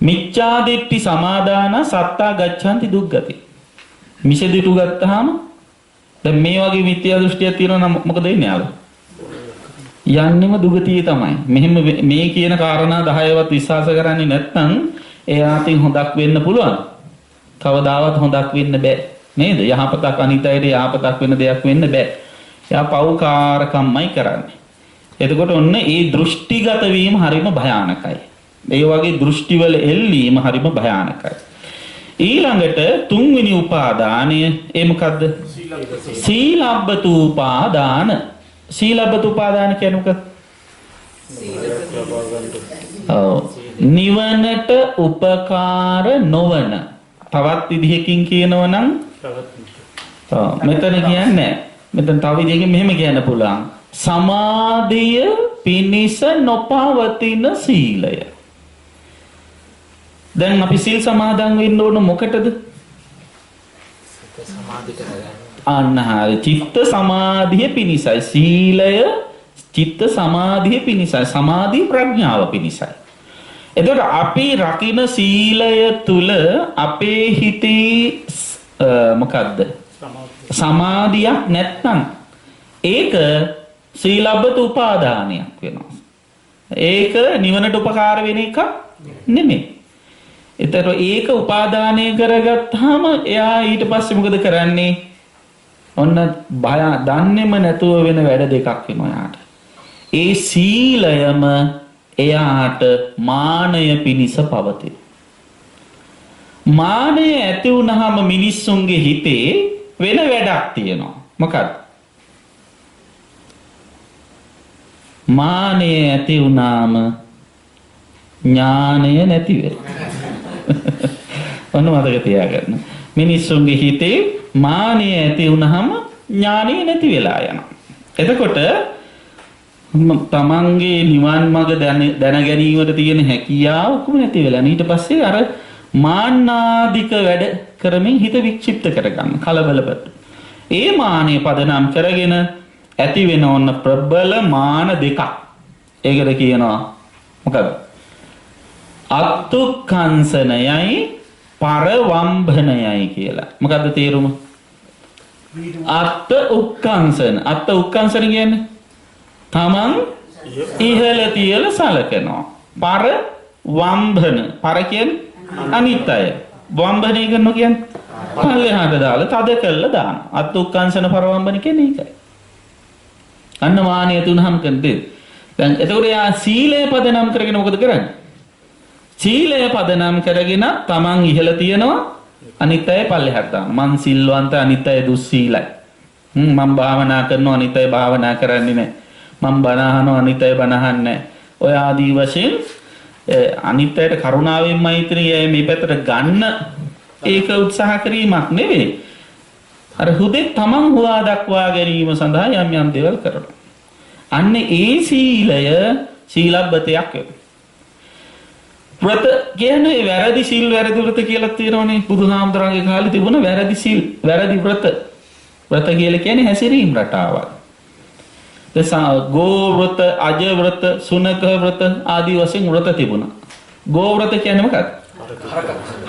මිච්ඡා දිට්ඨි සමාදාන සත්තා ගච්ඡanti දුක්ගති. මිසදිටු ගත්තාම දැන් මේ වගේ මිත්‍යා දෘෂ්ටියක් තියෙනවා නම් මොකද වෙන්නේ යාළුවා? යන්නෙම දුගතිය තමයි. මෙහෙම මේ කියන කාරණා 10වත් විශ්වාස කරන්නේ නැත්නම් එයාටින් හොදක් වෙන්න පුළුවන්. කවදාවත් හොදක් වෙන්න බෑ. නේද? යහපතක් අනිතයට යහපතක් වෙන දෙයක් වෙන්න බෑ. එයා පෞකාරකම්මයි කරන්නේ. එතකොට ඔන්න ඒ දෘෂ්ටිගත වීම හරිම භයානකයි. ඒ වගේ දෘෂ්ටිවල එල්ලීම හරිම භයානකයි. ඊළඟට තුන්වෙනි උපාදානය ඒ මොකද්ද? සීලබ්බත උපාදාන. සීලබ්බත උපාදාන කියන්නේ මොකක්ද? නිවනට උපකාර නොවන. තවත් විදිහකින් කියනවනම් මෙතන කියන්නේ මෙතන තව විදිහකින් මෙහෙම කියන්න පුළුවන්. සමාධිය පිනිස නොපවතින සීලය. දැන් අපි සීල් සමාදන් වෙන්න ඕන මොකටද? අන්න හරිය. චිත්ත සමාධිය පිනිසයි. සීලය චිත්ත සමාධිය පිනිසයි. සමාධි ප්‍රඥාව පිනිසයි. එතකොට අපි රකින්න සීලය තුල අපේ හිතේ මොකද්ද? සමාධියක් නැත්නම් ඒක සීලබ්බත උපාදානයක් වෙනවා. ඒක නිවනට උපකාර වෙන එකක් නෙමෙයි. ඒතර ඒක උපාදානය කරගත්තාම එයා ඊට පස්සේ මොකද කරන්නේ? ඔන්න බය දන්නේම නැතුව වෙන වැඩ දෙකක් වෙනවා යාට. ඒ සීලයම එයාට මානය පිනිස පවතී. මානය ඇති වුනහම මිනිස්සුන්ගේ හිතේ වෙන වැඩක් තියෙනවා. මොකක්ද? මානය ඇති වුනාම ඥානය නැති වෙනවා. ඔන්න මතක තියාගන්න. මිනිස්සුන්ගේ හිතේ මානය ඇති වුනහම ඥානය නැති වෙලා යනවා. එතකොට තමන්ගේ නිවන් මඟ දැන ගැනීමට තියෙන හැකියාව ඔක්කොම නැති වෙලා ඊට පස්සේ අර මාන්නාදික වැඩ කරමින් හිත වික්ෂිප්ත කරගන්න කලබලපත්. ඒ මානෙ පදනම් කරගෙන ඇති වෙන ඕන ප්‍රබල මාන දෙකක්. ඒකට කියනවා මොකද? අත්තුක්ඛංසනයයි පරවම්භනයයි කියලා. මොකද්ද තේරුම? අත්ත උක්ඛංසන. අත්ත උක්ඛංසන කියන්නේ තමන් ඉහළ තියලා සලකනවා. පර වම්භන. පර කියන්නේ අනිත් අය. වම්භනය කරනවා කියන්නේ පල්ලෙහාට දාලා තද කළා දාන. අත් උක්ඛංසන පරවම්භන කියන්නේ ඒකයි. අන්න මානිය තුනහම් කරන්නේ. දැන් එතකොට යා සීලය පදනම් කරගෙන මොකද කරන්නේ? සීලය පදනම් කරගෙන තමන් ඉහළ තියනවා අනිත් අය පල්ලෙහාට දානවා. මං සිල්වන්ත අනිත් අය දුස්සීලයි. මම භාවනා කරනවා අනිත් අය භාවනා කරන්නේ නැහැ. මම බණ අහනවා අනිත් අය බණ අහන්නේ නැහැ. ඔය ආදී වශයෙන් අනිත් අයට කරුණාවෙන් මෛත්‍රිය මේ පැත්තට ගන්න ඒක උත්සාහ කිරීමක් නෙවෙයි. අර හුදේ තමන් හොවා දක්වා ගැනීම සඳහා යම් යම් දේවල් කරනවා. අන්න ඒ සීලය සීලබ්බතයක් වෙනවා. ව්‍රත කියන්නේ වැරදි සීල් වැරදි ව්‍රත කියලා තියෙනවනේ. බුදුහාමුදුරන්ගේ කාලේ තිබුණ වැරදි සීල් වැරදි ව්‍රත. ව්‍රත කියලා කියන්නේ හැසිරීම රටාවක්. ගෝ ව්‍රත, අජ ව්‍රත, සුනක ව්‍රත ආදී වශයෙන් ව්‍රත තිබුණා. ගෝ ව්‍රත කියන්නේ මොකක්ද?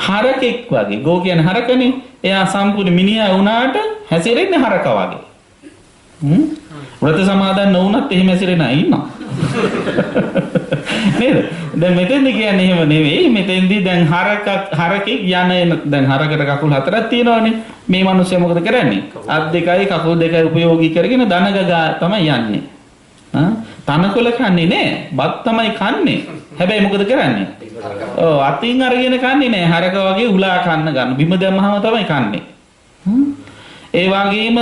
හරකෙක් වගේ. ගෝ කියන්නේ හරකනේ. එයා සම්පූර්ණ මිනිහා වුණාට හැසිරෙන්නේ හරක වගේ. ව්‍රත සමාදන් නොවුනත් එහෙම හැසිරෙන අය ඉන්නවා. නේද? දැන් මෙතෙන්දි කියන්නේ එහෙම නෙවෙයි. මෙතෙන්දි දැන් හරකෙක් යන දැන් හරකට කකුල් හතරක් තියෙනවානේ. මේ මිනිස්සයා මොකද කරන්නේ? අත් දෙකයි කකුල් දෙකයි උපයෝගී කරගෙන දන ගගා තමයි යන්නේ. තනකොළ කන්නේ නෑ. බත් තමයි කන්නේ. හැබැයි මොකද කරන්නේ? අතින් අරගෙන කන්නේ නෑ. හරක වගේ උලා කන්න ගන්න. බිම දැම්මහම තමයි කන්නේ. ඒ වගේම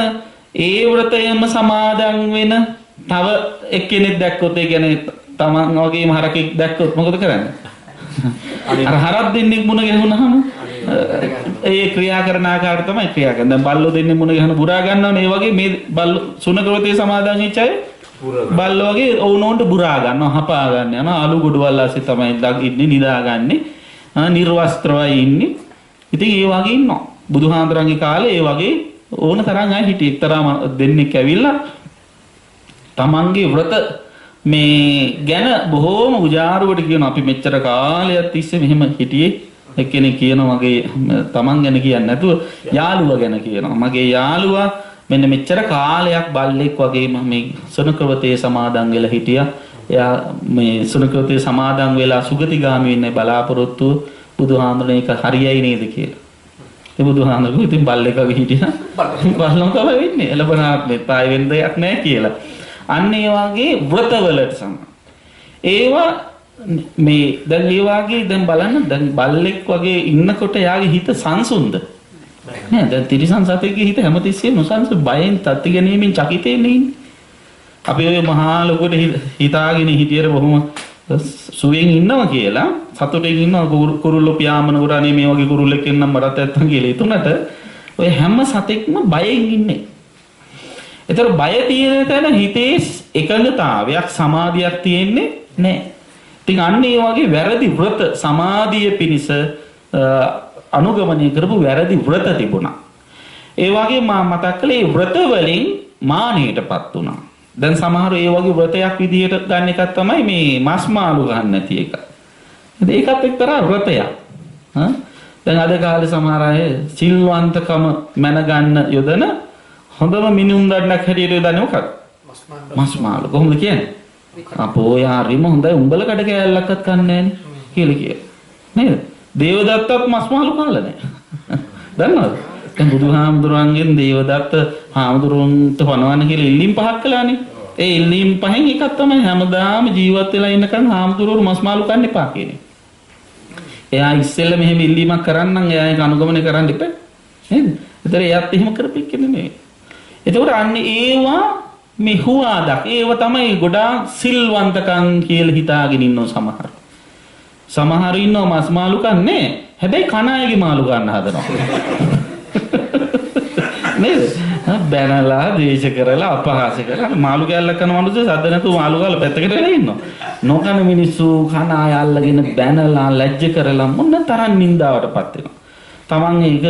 ඒ වෘතයම සමාදන් වෙන තව එක්කෙනෙක් දැක්කොත් ඒ කියන්නේ තමන් වගේම හරකෙක් දැක්කොත් මොකද කරන්නේ? අර හරක් දෙන්නෙක් මුණ ගැහුනහම ඒ ක්‍රියා කරන ආකාරය තමයි ක්‍රියා කරන්නේ. දැන් බල්ලෝ දෙන්නේ මුණ ගැහන බුරා ගන්නවනේ. ඒ වගේ මේ බල්ලෝ සුනක වෘතේ සමාදන් වෙච්ච අය බල්ලෝ වගේ ඕනෝන්ට බුරා ගන්නවා, හපා ගන්න යනවා. අලු ගොඩවල් ASCII තමයි ඉන්නේ නිදාගන්නේ. නිර්වස්ත්‍රවයි ඉන්නේ. ඉතින් ඒ වගේ ඉන්නවා. බුදුහාඳුරන්ගේ කාලේ ඒ වගේ ඕන තරම් අය හිටියේ. එක්තරා දෙන්නෙක් ඇවිල්ලා තමන්ගේ වෘත මේ ගැන බොහෝම උජාරුවට කියනවා. අපි මෙච්චර කාලයක් තිස්සේ මෙහෙම හිටියේ. එක්කෙනෙක් කියනවා මගේ තමන් ගැන කියන්නේ නැතුව යාළුවා ගැන කියනවා. මගේ යාළුවා මෙන්න මෙච්චර කාලයක් බල්ලෙක් වගේම මේ සුනකවතේ සමාදන් වෙලා හිටියා. එයා මේ සුනකවතේ සමාදන් වෙලා සුගතිගාමී වෙන්න බලාපොරොත්තු බුදුහාමුදුරනේ ඒක හරියයි නේද කියලා. ඒ බුදුහාමුදුරුවෝ ඉතින් බල්ලෙක් වගේ හිටියා. බල්ලෝ තමයි වෙන්නේ. එළබනාත්මේ පාය වෙන දෙයක් නැහැ කියලා. අන්න ඒ වගේ වෘතවලට සම. ඒවා මේ දැන් ඒ වාගේ දැන් බලන්න දැන් බල්ලෙක් වගේ ඉන්නකොට යාගේ හිත සංසුන්ද නෑ දැන් තිරිසන් සතෙක්ගේ හිත හැමතිස්සෙම නොසන්සු බයෙන් තත්ති ගැනීමෙන් චකිතේනේ ඉන්නේ අපි ඔය මහා ලොකුට හිතාගෙන හිටියට බොහොම සුවෙන් ඉන්නවා කියලා සතුටින් ඉන්නවා කුරුල්ලෝ පියාඹන උරානේ මේ වගේ කුරුල්ලෙක් එන්නම් මරත් නැත්තම් කියලා හිතුණට ඔය හැම සතෙක්ම බයෙන් ඉන්නේ. ඒතර බය තියෙන තැන හිතේ එකඟතාවයක් සමාධියක් තියෙන්නේ නැහැ. ඉතින් අන්න ඒ වගේ වැරදි වෘත සමාධිය පිණිස අනුගමනය කරපු වැරදි වෘත තිබුණා. ඒ වගේ මා මතක් කළේ වෘත වලින් මානෙටපත් වුණා. දැන් සමහර ඒ වගේ වෘතයක් විදිහට ගන්න එකක් තමයි මේ මස් මාළු ගන්න නැති එක. ඒකත් එක්තරා වෘතයක්. දැන් අද කාලේ සමහර අය සිල්වන්තකම මැන ගන්න යොදන හොඳම මිනුම් දඩනක් හැටියට යොදන්නේ මොකක්ද? මස් මාළු. කොහොමද කියන්නේ? අපෝ යාරිම හොඳයි උඹල කඩ කෑල්ලක්වත් කන්නේ නැහනේ කියලා කියේ. නේද? දේවදත්තත් මස් මාළු කාලා නැහැ. දන්නවද? දැන් බුදුහාමුදුරන්ගෙන් දේවදත්ත හාමුදුරුවන්ට පනවන්න කියලා ඉල්ලීම් පහක් කළානේ. ඒ ඉල්ලීම් පහෙන් එකක් තමයි හැමදාම ජීවත් වෙලා ඉන්නකන් හාමුදුරුවෝ මස් මාළු කන්න එපා කියන්නේ. එයා ඉස්සෙල්ලා මෙහෙම ඉල්ලීමක් කරන්නම් එයා ඒක අනුගමනය කරන්න එපා. නේද? ඒතර එයාත් එහෙම කරපෙන්නේ නෙමෙයි. එතකොට අන්නේ ඒවා මෙහුවාදක්. ඒව තමයි ගොඩාක් සිල්වන්තකම් කියලා හිතාගෙන ඉන්නව සමහර. සමහර ඉන්නව මස් මාළු කන්නේ. හැබැයි කන අයගේ මාළු ගන්න හදනවා. නේද? බැනලා දේශ කරලා අපහාස කරලා මාළු කැල්ලක් කරන මිනිස්සු සද්ද නැතුව මාළු ගාලා පැත්තකට වෙලා ඉන්නවා. නොකන මිනිස්සු කන අය අල්ලගෙන බැනලා ලැජ්ජ කරලා මොන තරම් නින්දාවටපත් වෙනවා. Taman ඒක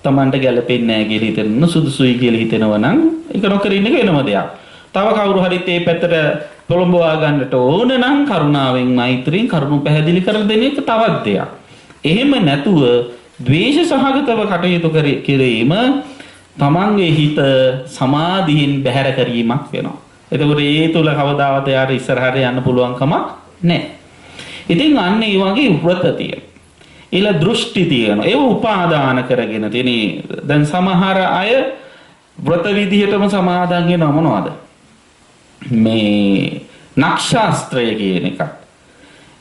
Tamanට ගැලපෙන්නේ නැහැ කියලා හිතෙන සුදුසුයි කියලා හිතෙනවා නම් ඒක නොකර ඉන්න එක වෙනම දෙයක්. තව කවුරු හරි මේ පැත්තට පොළඹවා ගන්නට ඕන නම් කරුණාවෙන් මෛත්‍රියෙන් කරුණු පැහැදිලි කර දෙන එක තවත් දෙයක්. එහෙම නැතුව ද්වේෂ සහගතව කටයුතු කිරීම තමන්ගේ හිත සමාධියෙන් බැහැර කිරීමක් වෙනවා. එතකොට ඒ තුල කවදාවත් යාට ඉස්සරහට යන්න පුළුවන් කමක් නැහැ. ඉතින් අන්න ඒ වගේ වෘත තියෙනවා. ඊළ දෘෂ්ටි තියෙනවා. ඒව උපාදාන කරගෙන තියෙන. දැන් සමහර අය වෘත විදිහටම සමාදන් වෙනව මොනවද? මේ නක්ෂාස්ත්‍රය කියන එක.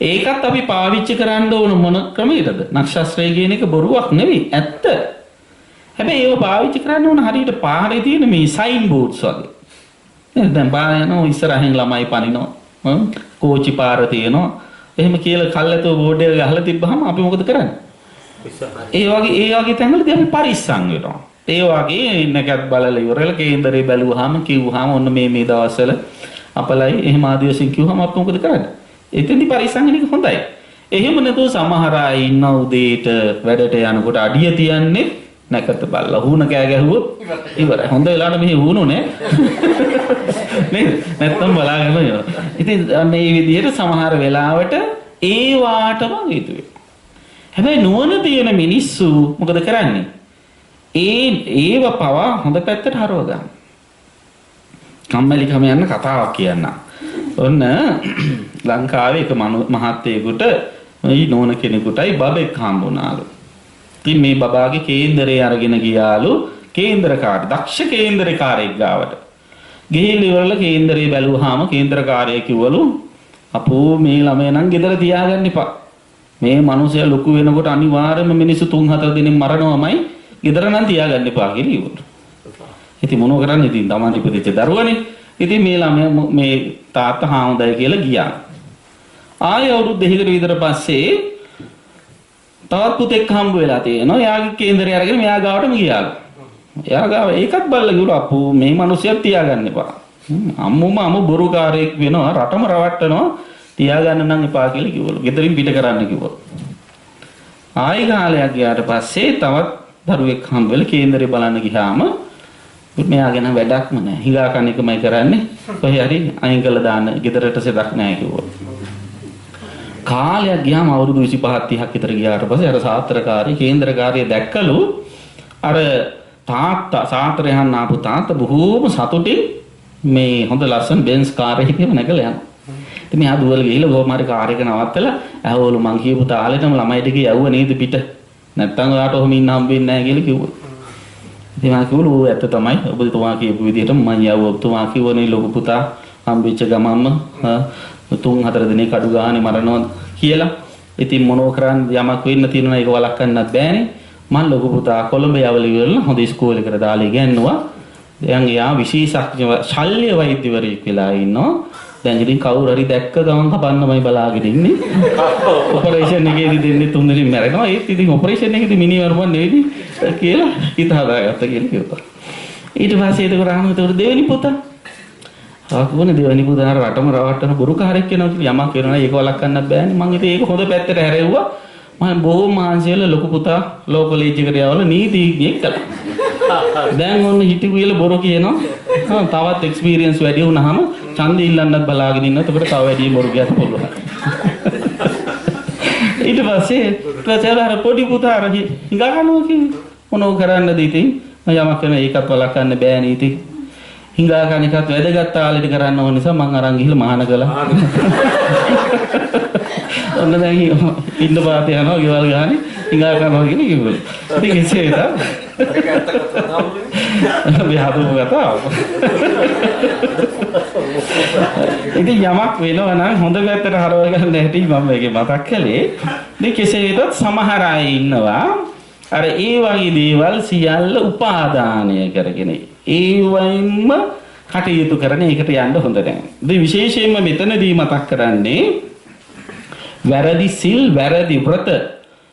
ඒකත් අපි පාවිච්චි කරන්න ඕන මොන ක්‍රමයකටද? නක්ෂාස්ත්‍රය කියන එක බොරුවක් නෙවෙයි ඇත්ත. හැබැයි ඒව පාවිච්චි කරන්න ඕන හරියට පාරේ තියෙන මේ සයින් බෝඩ්ස් වගේ. නේද? දැන් බායනෝ ඉස්සරහින් ළමයි පනිනවා. කෝච්චි පාර තියෙනවා. එහෙම කියලා කල්ැතෝ බෝඩ් එක ගහලා තිබ්බහම අපි මොකද කරන්නේ? ඒ වගේ තැන්වලදී අපි පරිස්සම් වෙනවා. ඒ වගේ නැකත් බලලා ඉවරලා කේන්දරේ බැලුවාම කිව්වහම ඔන්න මේ දවස්වල අපලයි එහෙම ආදි වශයෙන් කිව්වහම අපි මොකද කරන්නේ? එතෙන්දි පරිස්සම් වෙන එක හොඳයි. එහෙම නැතුව සමහර අය ඉන්න උදේට වැඩට යනකොට අඩිය තියන්නේ නැකත බලලා හුණ කෑ ගැහුවොත් ඉවරයි. හොඳ වෙලාවට මෙහි හුණු නේ. නේද? නැත්තම් බලාගෙන යනවා. ඉතින් මේ විදිහට සමහර වෙලාවට ඒ වාටම හේතු වෙනවා. හැබැයි නුවණ තියෙන මිනිස්සු මොකද කරන්නේ? ඒව පවා හොඳ පැත්තට හරව ගන්න. කම්මැලිකම යන කතාවක් කියන්න. ඔන්න ලංකාවේ එක මහත්තයෙකුට මේ නෝන කෙනෙකුටයි බබෙක් හම්බුණාලු. ඉතින් මේ බබාගේ කේන්දරේ අරගෙන ගියාලු කේන්දරකාරී දක්ෂ කේන්දරකාරයෙක් ගාවට. ගිහින් ඉවරලා කේන්දරේ බැලුවාම කේන්දරකාරයා කිව්වලු අපෝ මේ ළමයා නම් ගෙදර තියාගන්න එපා. මේ මිනිහයා ලොකු වෙනකොට අනිවාර්යයෙන්ම මිනිස්සු 3-4 දිනෙන් මරනවාමයි. ගෙදර නම් තියාගන්න එපා කියලා කිව්වලු. ඉතින් මොනව කරන්නේ? ඉතින් තමන් ඉපදිච්ච දරුවනේ. ඉතින් මේ ළමයා මේ තාත්තා හාමුදුරුවෝ කියලා ගියා. ආයෙ අවුරුදු දෙකකට විතර පස්සේ තවත් පුතෙක් හම්බ වෙලා තියෙනවා. එයාගේ කේන්දරය අරගෙන මෙයා ගාවටම ගියාලු. එයා ගාව ඒකත් බලලා කිව්වලු අපෝ මේ මිනිහයා තියාගන්න එපා. අම්මම බොරුකාරයෙක් වෙනවා රටම රවට්ටනවා තියාගන්න නම් එපා කියලා කිව්වලු. ගෙදරින් පිට කරන්න කිව්වලු. ආයෙ කාලයක් ගියාට පස්සේ තවත් දරුවෙක් හම්බ වෙලා කේන්දරේ බලන්න ගියාම මෙයා ගැන වැඩක්ම නැහැ. හිඟා කන එකමයි කරන්නේ. කොහේ හරි අයින් කළා දාන්න ගෙදරට සෙදක් නැහැ කිව්වලු. කාලයක් ගියාම අවුරුදු 25 30ක් විතර ගියාට පස්සේ අර සාත්‍රකාරී කේන්දරකාරී දැක්කලු අර තාත්තා සාත්‍රය යන ආපු තාත්තා බොහෝම සතුටින් මේ හොඳ ලස්සන බෙන්ස් කාර් එකකින් නැගලා යනවා. ඉතින් මෙයා දුවල ගිහිල්ලා කොහොම හරි කාර් එක නවත්තලා ඇහවලු මං කියපු තාලෙටම ළමයි ටික යවුව නේද පිට. නැත්තම් ඔයාට ඔහොම ඉන්න හම්බෙන්නේ නැහැ කියලා කිව්වා. ඉතින් මම කිව්වලු ඇත්ත තමයි ඔබතුමා කියපු විදිහට මම යවුවා. ඔබතුමා කිව්වනේ ලොකු පුතා හම්බෙච්ච ගමන්ම 3-4 දිනක අඩු ගානේ මරනවා කියලා. ඉතින් මොනෝ කරන්නේ යමක් වෙන්න තියෙනවා ඒක වළක්වන්නත් බෑනේ. මම ලොකු පුතා කොළඹ යවල ඉවරලා හොඳ ඉස්කෝලේකට දාලා ඉගෙනුවා. දැන් එයා විශේෂඥ ශල්‍ය වෛද්‍යවරයෙක් වෙලා ඉන්නවා. දැන් ඉතින් කවුරු හරි දැක්ක ගමන් කපන්නමයි බලාගෙන ඉන්නේ. ඔපරේෂන් එකේදී දෙන්නේ 3 දිනක් මැරෙනවා. ඒත් ඉතින් ඔපරේෂන් එකේදී මිනිවරුම නෙවෙයි කියලා හිතාදාගත්ත කියලා කිව්වා. ඊට පස්සේ ඒක රාහම උතර දෙවෙනි පුතා. ආකුණේ දෙවෙනි පුතා රටම රවට්ටන බුරුකාරයෙක් වෙනවා කියලා යමක් වෙනවා ඒක වළක්වන්නත් බෑනේ. මං ඉතින් ඒක හොඳ පැත්තට හැරෙව්වා. මම බොහෝ මාංශයල ලොකු පුතා ලෝ කොලෙජ් එකට යවලා නීතිඥයෙක් කළා. දැන් ඔන්න හිටු කියලා බොරු කියනවා. තවත් එක්ස්පීරියන්ස් වැඩි වුණාම ඡන්දෙ ඉල්ලන්නත් බලාගෙන ඉන්නවා. එතකොට තව වැඩි බොරු කියන්න පුළුවන්. ඊට පස්සේ ප්‍රචාරය පොඩි පුතා අර හිඟා ගන්නවා කියන්නේ මොනෝ කරන්නද ඉතින් යමක් කරන ඒකත් වළක්වන්න බෑ නීති. හිඟා ගන්න එකත් වැදගත් ආලෙට කරන්න ඕන නිසා මං අරන් ගිහලා මහාන කළා. ඔන්න දැන් ඉන්න පාත යනවා ගෙවල් ගහන්නේ හිඟා කරනවා කියන කිව්වලු. ඉතින් එසේ තමයි. අපි හදමු කතාව. ඉතින් යමක් වෙනවා නම් හොඳ පැත්තට හරව ගන්න හැටි මම මේකේ මතක් කළේ. ඉතින් කෙසේ වෙතත් සමහර අය ඉන්නවා අර ඒ වගේ දේවල් සියල්ල උපාදානය කරගෙන ඒ වයින්ම කටයුතු කරන එකට යන්න හොඳ නැහැ. ඉතින් විශේෂයෙන්ම මෙතනදී මතක් කරන්නේ වැරදි සිල් වැරදි වෘත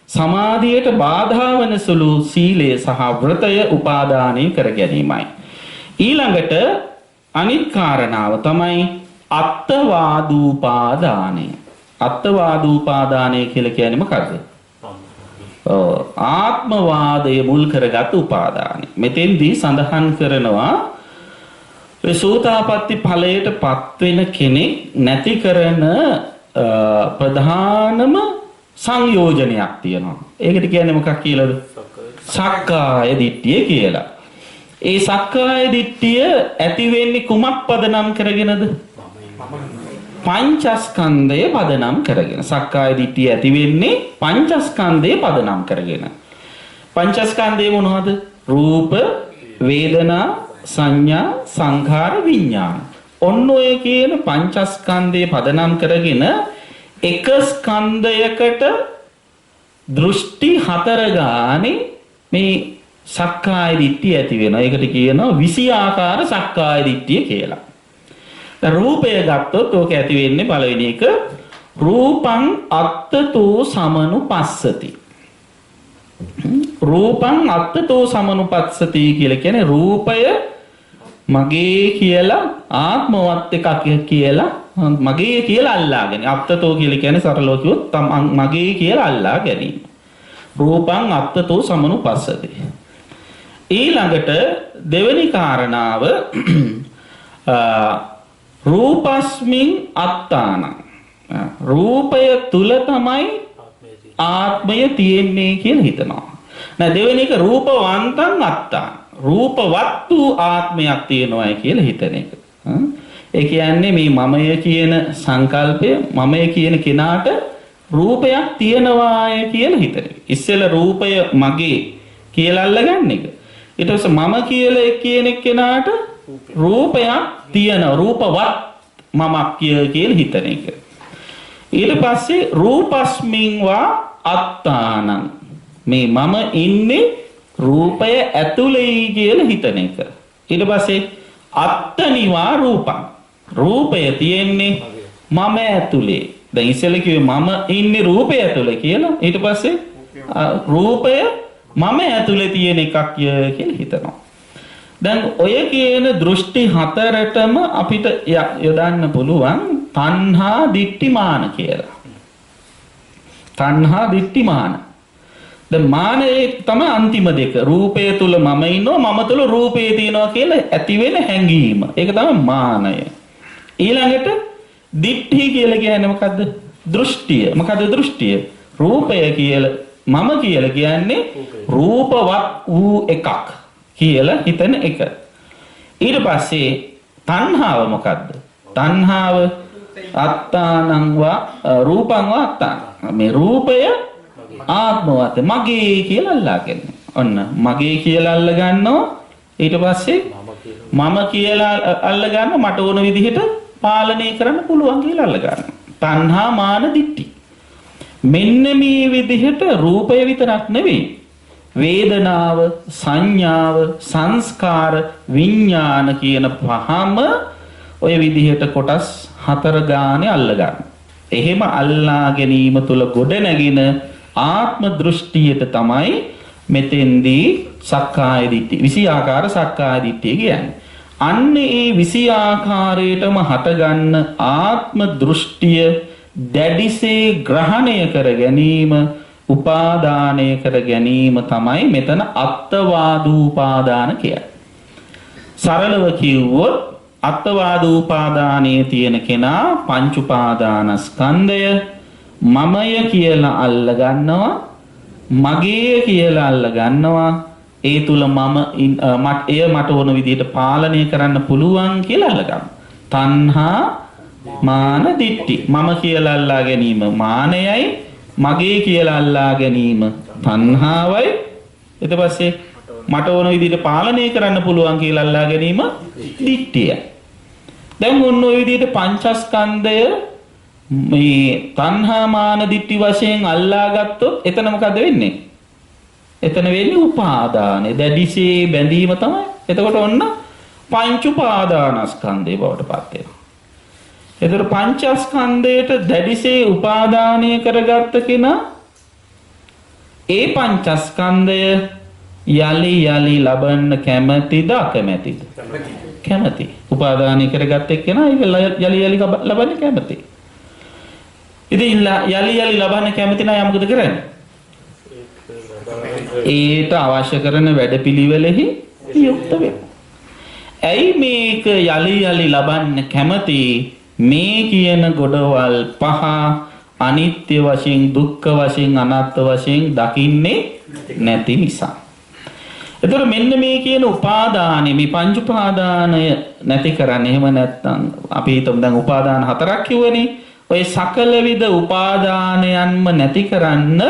සමාධියට බාධා වන සුළු සීලය සහ වෘතය උපාදානය කර ගැනීමයි. ඊළඟට අනිත් කාරණාව තමයි අත්වාදූපාදානය. අත්වාදූපාදානය කියලා කියන්නේ මොකද්ද? ආත්මවාදය මුල් කරගත් උපාදානය. මෙතෙන්දී සඳහන් කරනවා සෝතාපට්ටි ඵලයට පත් වෙන කෙනෙක් නැති කරන ප්‍රධානම සංයෝජනයක් තියෙනවා. ඒකට කියන්නේ මොකක් කියලාද? සක්කාය දිට්ඨිය කියලා. ඒ සක්කාය දිට්ඨිය ඇති වෙන්නේ කුමක් පදනම් කරගෙනද? පංචස්කන්ධය පදනම් කරගෙන. සක්කාය දිට්ඨිය ඇති වෙන්නේ පංචස්කන්ධය පදනම් කරගෙන. පංචස්කන්ධය මොනවද? රූප, වේදනා, සංඥා, සංඛාර, විඥාන. ඔන්න ඔය කියන පංචස්කන්ධය පදනම් කරගෙන එක ස්කන්ධයකට දෘෂ්ටි 4 ගානේ මේ සක්කාය දිට්ඨිය ඇති වෙනවා. ඒකට කියනවා 20 ආකාර සක්කාය දිට්ඨිය කියලා. දැන් රූපය ගත්තොත් ඕක ඇති වෙන්නේ පළවෙනි එක රූපං අත්තතෝ සමනුපස්සති. රූපං අත්තතෝ සමනුපස්සති කියලා කියන්නේ රූපය මගේ කියලා ආත්මවත් එකක් කියලා මගේ කියලා අල්ලාගෙන. අත්තතෝ කියලා කියන්නේ සරලව කිව්වොත් මගේ කියලා අල්ලා ගැනීම. රූපං අත්තතෝ සමනුපස්සති. ඊළඟට දෙවෙනි කාරණාව රූපස්මින් අත්තාන. රූපය තුල තමයි ආත්මය තියෙන්නේ කියලා හිතනවා. නෑ දෙවෙනි එක රූපවන්තං අත්තාන. රූපවත් වූ ආත්මයක් තියෙනවා කියලා හිතන එක. ඒ කියන්නේ මේ මමය කියන සංකල්පය මමය කියන කෙනාට රූපයක් තියනවාය කියලා හිතන එක. ඉස්සෙල්ලා රූපය මගේ කියලා අල්ලගන්න එක. ඊට පස්සේ මම කියලා කියන කෙනාට රූපයක් තියෙන රූපවත් මමක් කියලා හිතන එක. ඊට පස්සේ රූපස්මින් වා අත්තානං. මේ මම ඉන්නේ රූපය ඇතුලේ කියලා හිතන එක. ඊට පස්සේ අත්තනිවා රූපං. රූපය තියෙන්නේ මම ඇතුලේ. දැන් ඉස්සෙල්ලා කිව්වේ මම ඉන්නේ රූපය ඇතුලේ කියලා. ඊට පස්සේ රූපය මම ඇතුලේ තියෙන එකක් කියලා හිතනවා. දැන් ඔය කියන දෘෂ්ටි 4ටම අපිට යොදන්න පුළුවන් තණ්හා දිට්ඨිමාන කියලා. තණ්හා දිට්ඨිමාන. දැන් මානයේ තමයි අන්තිම දෙක. රූපය තුල මම ඉන්නවා මම තුල රූපය තියෙනවා කියලා ඇති වෙන හැඟීම. ඒක තමයි මානය. ඊළඟට දිට්ඨි කියලා කියන්නේ මොකද්ද? දෘෂ්ටිය. මොකද්ද දෘෂ්ටිය? රූපය කියලා මම කියලා කියන්නේ රූපවත් වූ එකක් කියලා හිතන එක. ඊට පස්සේ තණ්හාව මොකද්ද? තණ්හාව අත්තානං වා රූපං වා අත්තාන. මේ රූපය ආත්මවත් මගේ කියලා අල්ලාගෙන. ඔන්න මගේ කියලා අල්ල ගන්නවා. ඊට පස්සේ මම කියලා අල්ල ගන්න මට ඕන විදිහට පාලනය කරන්න පුළුවන් කියලා අල්ලගන්න. තණ්හා මාන දිට්ඨි. මෙන්න මේ විදිහට රූපය විතරක් නෙවෙයි. වේදනාව, සංඥාව, සංස්කාර, විඥාන කියන පහම ඔය විදිහට කොටස් 4 ගානේ අල්ලගන්න. එහෙම අල්ලා ගැනීම තුල ගොඩ නැගින ආත්ම දෘෂ්ටියට තමයි මෙතෙන්දී සක්කාය දිට්ඨි 20 ආකාර සක්කාය දිට්ඨිය කියන්නේ. අන්න ඒ 20 ආකාරයටම හටගන්න ආත්ම දෘෂ්ටිය දැඩිසේ ග්‍රහණය කර ගැනීම, උපාදානය කර ගැනීම තමයි මෙතන අත්වාදූපාදාන කියන්නේ. සරලව කිව්වොත් අත්වාදූපාදානයේ තියෙන කෙනා පංච උපාදානස්කන්ධය මමය කියලා අල්ල ගන්නවා, මගේ කියලා අල්ල ගන්නවා. ඒ තුල මට ඕන විදිහට පාලනය කරන්න පුළුවන් කියලා අල්ල ගන්නවා. තණ්හා මාන දිට්ඨි. මම කියලා අල්ලා ගැනීම මානයයි, මගේ කියලා අල්ලා ගැනීම තණ්හාවයි. ඊට පස්සේ මට ඕන විදිහට පාලනය කරන්න පුළුවන් කියලා අල්ලා ගැනීම දිට්ඨියයි. දැන් ඔන්න ඔය විදිහට පංචස්කන්ධය මේ තණ්හා මාන දිට්ඨි වශයෙන් අල්ලා ගත්තොත් එතන මොකද වෙන්නේ? එතන වෙන්නේ උපාදානෙ. දැඩිසේ බැඳීම තමයි. එතකොට ඔන්න පංච උපාදානස්කන්ධය බවට පත් වෙනවා. එතකොට පංචස්කන්ධයට දැඩිසේ උපාදානය කරගත්ත කෙනා ඒ පංචස්කන්ධය යලි යලි ලබන්න කැමැතිද අකමැතිද? කැමැති. උපාදානය කරගත්ත කෙනා ඒක යලි යලි ලබන්න කැමැති. ඉතින් යලි යලි ලබන්න කැමති නම් මොකද කරන්නේ? ඒට අවශ්‍ය කරන වැඩපිළිවෙලෙහි යුක්ත වෙනවා. ඇයි මේක යලි යලි ලබන්න කැමති? මේ කියන ගොඩවල් පහ අනිත්‍ය වශයෙන්, දුක්ඛ වශයෙන්, අනාත්ම වශයෙන් දකින්නේ නැති නිසා. එතකොට මෙන්න මේ කියන උපාදානෙ, මේ පංච උපාදානය නැති කරන්නේ. එහෙම නැත්නම් අපි හිතමු දැන් උපාදාන 4ක් කිව්වනේ. ඔය සකල විද උපාදානයන්ම නැති කරන්න,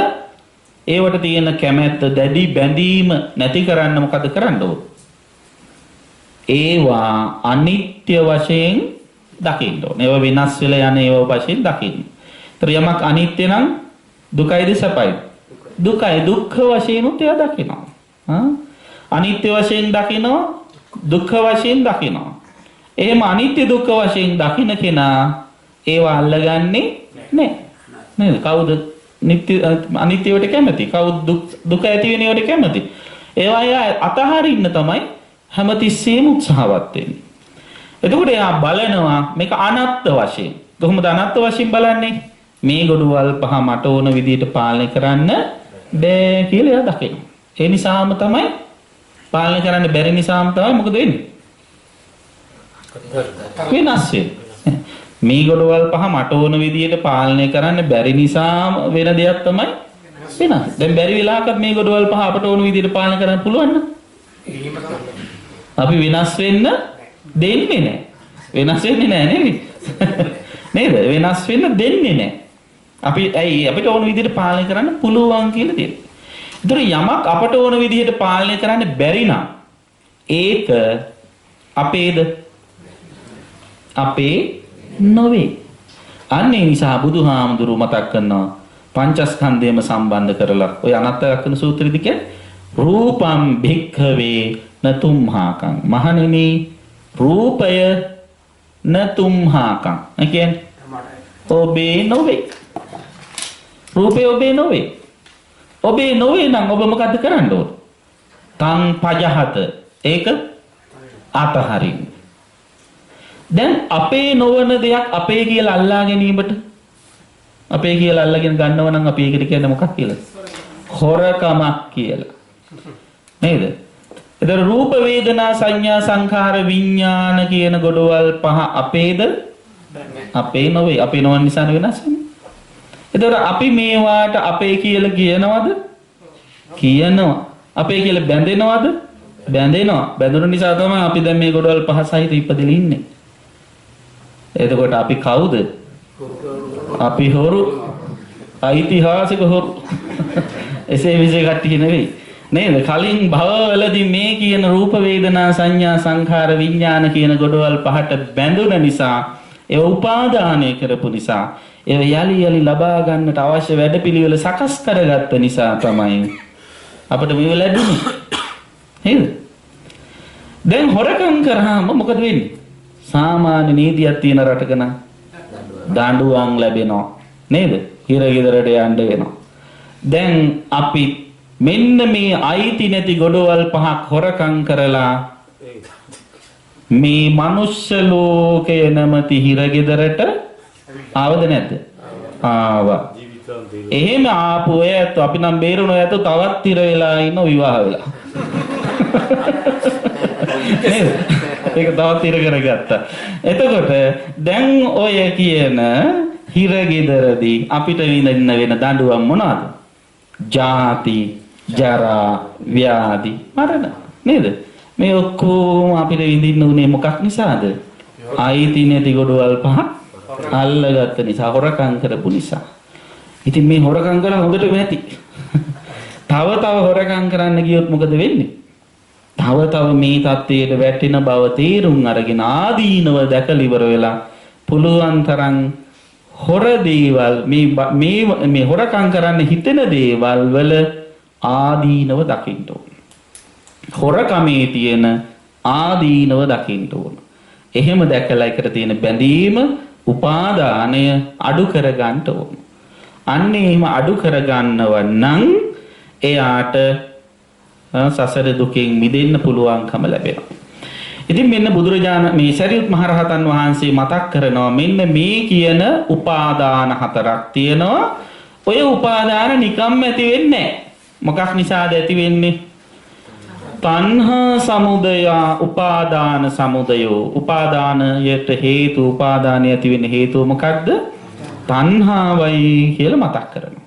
ඒවට තියෙන කැමැත්ත, දැඩි බැඳීම නැති කරන්න මොකද කරන්න ඕන? ඒවා අනිත්‍ය වශයෙන් දකින්න ඕන. ඒවා විනාශ වෙලා යන ඒවා වශයෙන් දකින්න. ඒතර යමක් අනිත්‍ය නම් දුකයිද සැපයි? දුකයි. දුක්ඛ වශයෙන් උත් ඒවා දකිනවා. අනිත්‍ය වශයෙන් දකිනවා, දුක්ඛ වශයෙන් දකිනවා. එහෙම අනිත්‍ය දුක්ඛ වශයෙන් දකින්න කෙනා ඒවා අල්ලගන්නේ නැහැ. නේද? කවුද අනිත්‍යවට කැමති? කවුද දුක ඇති වෙන ඒවාට කැමති? ඒවා අතහරින්න තමයි හැමතිස්සෙම උත්සාහවත් වෙන්නේ. එතකොට එයා බලනවා මේක අනාත්ම වශයෙන්. කොහොමද අනාත්ම වශයෙන් බලන්නේ? මේ ගොඩවල් පහ මට ඕන විදිහට පාලනය කරන්න බෑ කියලා එයා දකිනවා. ඒ නිසාම තමයි පාලනය කරන්න බැරි නිසාම තමයි මොකද වෙන්නේ? වෙනස් වෙන්නේ. මේ ගොඩවල් පහ මට ඕන විදිහට පාලනය කරන්න බැරි නිසා වෙන දෙයක් තමයි වෙනස්. දැන් බැරි වෙලාවකත් මේ ගොඩවල් පහ අපට ඕන විදිහට පාලනය කරන්න පුළුවන් නම් අපි වෙනස් වෙන්න දෙන්නේ නැහැ. වෙනස් වෙන්නේ නැහැ නේද? නේද? වෙනස් වෙන්න දෙන්නේ නැහැ. අපිට ඕන විදිහට පාලනය කරන්න පුළුවන් කියලා තියෙනවා. ඒතර යමක් අපට ඕන විදිහට පාලනය කරන්න බැරි නම් ඒක අපේද? අපේ නොවේ. අන්න ඒ නිසා බුදුහාමුදුරුව මතක් කරනවා පංචස්කන්ධයම සම්බන්ධ කරලා ඔය අනත්ත ලක්ෂණ සූත්‍රෙදි කියන්නේ රූපම් භික්ඛවේ නතුම්හාකං. මහණෙනි රූපය නතුම්හාකං. ඒ කියන්නේ ඔබේ නොවේ. රූපය ඔබේ නොවේ. ඔබේ නොවේ නම් ඔබ මොකද කරන්න ඕන? තං පජහත. ඒක අතහරින්න. දැන් අපේ නොවන දෙයක් අපේ කියලා අල්ලා ගැනීමට, අපේ කියලා අල්ලගෙන ගන්නව නම් අපි ඒකට කියන්නේ මොකක් කියලාද? හොරකමක් කියලා. නේද? ඒතර රූප වේදනා සංඥා සංඛාර විඥාන කියන ගොඩවල් පහ අපේද? අපේ නොවේ. අපේ නොවන නිසා වෙනස් වෙන්නේ. ඒතර අපි මේවාට අපේ කියලා කියනවද? කියනවා. අපේ කියලා බැඳෙනවද? බැඳෙනවා. බැඳුණු නිසා තමයි අපි දැන් මේ ගොඩවල් පහ සහිත ඉපදෙලා ඉන්නේ. එතකොට අපි කවුද? අපි හොරු. ඓතිහාසික හොරු. එසේ විසේ කට්ටිය නෙවෙයි. නේද? කලින් භවවලදී මේ කියන රූප වේදනා සංඥා සංඛාර විඥාන කියන ගොඩවල් පහට බැඳුන නිසා ඒ උපාදානය කරපු නිසා ඒ යලි යලි ලබා ගන්නට අවශ්‍ය වැඩපිළිවෙල සකස් කරගත්ත නිසා තමයි අපිට මේව ලැබුණේ. නේද? දැන් හොරකම් කරාම මොකද වෙන්නේ? සාමාන්‍ය නීතියක් තියෙන රටක නම් දඬුවම් ලැබෙනවා. නේද? හිරගෙදරට යන්න වෙනවා. දැන් අපි මෙන්න මේ අයිති නැති ගොඩවල් පහක් හොරකම් කරලා මේ මනුෂ්‍ය ලෝකයේ නැමැති හිරගෙදරට ආවද නැද්ද? ආවා. එහෙම ආපු අයත් අපි නම් බේරුණු අයත් තවත් හිර වෙලා ඉන්න විවාහ වෙලා. නේද? ඒක තවත් හිර කරගත්තා. එතකොට දැන් ඔය කියන හිරගෙදරදී අපිට විඳින්න වෙන දඬුවම් මොනවාද? ජාති, ජරා, ව්‍යාධි, මරණ. නේද? මේ ඔක්කොම අපිට විඳින්න උනේ මොකක් නිසාද? අයිති නැති ගොඩවල් පහ අල්ලගත්ත නිසා, හොරකම් කරපු නිසා. ඉතින් මේ හොරකම් කරලා හොඳටම ඇති. තව හොරකම් කරන්න ගියොත් මොකද වෙන්නේ? තව මේ தත්ත්වයට වැටෙන බව තේරුම් අරගෙන ආදීනව දැකලා ඉවර වෙලා පුළුවන් තරම් හොර දේවල් මේ හොරකම් කරන්න හිතෙන දේවල් වල ආදීනව දකින්න ඕන. හොරකමේ තියෙන ආදීනව දකින්න ඕන. එහෙම දැකලා එකට තියෙන බැඳීම, උපාදානය අඩු කරගන්න ඕන. අන්න එහෙම අඩු කරගන්නව නම් එයාට සසර දුකෙන් මිදෙන්න පුළුවන්කම ලැබෙනවා. ඉතින් මෙන්න බුදුරජාණන් මේ සරියුත් මහරහතන් වහන්සේ මතක් කරනවා මෙන්න මේ කියන උපාදාන හතරක් තියෙනවා. ඔය උපාදාන නිකම්ම ඇති වෙන්නේ නැහැ. මොකක් නිසාද ඇති වෙන්නේ? තණ්හා සමුදය, උපාදාන සමුදයෝ. උපාදානයට හේතු, උපාදානය ඇති වෙන්න හේතුව මොකක්ද? තණ්හාවයි කියලා මතක් කරනවා.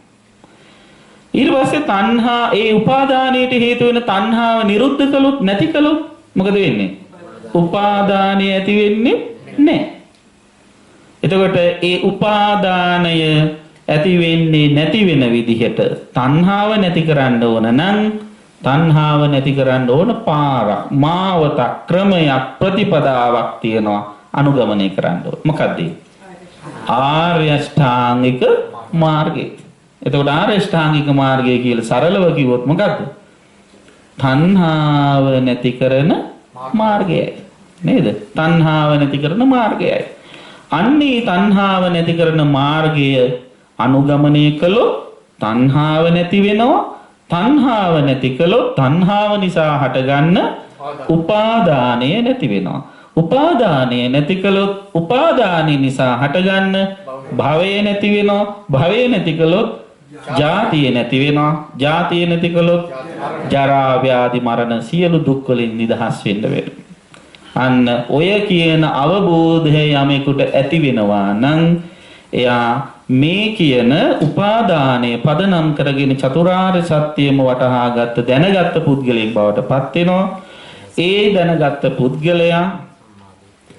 ඊට පස්සේ තණ්හා ඒ උපාදානයට හේතු වෙන තණ්හාව නිරුද්ධ කළොත්, නැති කළොත් මොකද වෙන්නේ? උපාදානය ඇති වෙන්නේ නැහැ. එතකොට ඒ උපාදානය ඇති වෙන්නේ නැති වෙන විදිහට තණ්හාව නැති කරන්න ඕන නම් තණ්හාව නැති කරන්න ඕන පාරක්, මාවතක්, ක්‍රමයක්, ප්‍රතිපදාවක් තියෙනවා අනුගමනය කරන්න ඕන. මොකක්ද? ආර්ය අෂ්ටාංගික මාර්ගය. එතකොට ආර්ය අෂ්ටාංගික මාර්ගය කියලා සරලව කිව්වොත් මොකක්ද? තණ්හාව නැති කරන මාර්ගයයි. නේද? තණ්හාව නැති කරන මාර්ගයයි. අන්නේ තණ්හාව නැති කරන මාර්ගය අනුගමනය කළොත් තණ්හාව නැති වෙනවා. තණ්හාව නැති කළොත් තණ්හාව නිසා හටගන්න උපාදානය නැති වෙනවා. උපාදානය නැති කළොත් උපාදානය නිසා හටගන්න භවය නැති වෙනවා. භවය නැති කළොත් ජාතිය නැති වෙනවා. ජාතිය නැති කළොත් ජරා, ව්‍යාධි, මරණ සියලු දුක් වලින් නිදහස් වෙන්න වෙනවා. අන්න ඔය කියන අවබෝධය යමෙකුට ඇති වෙනවා නම් එයා මේ කියන උපාදානය පදනම් කරගෙන චතුරාර්ය සත්‍යයම වටහාගත්ත දැනගත්ත පුද්ගලයෙක් බවට පත් වෙනවා. ඒ දැනගත්ත පුද්ගලයා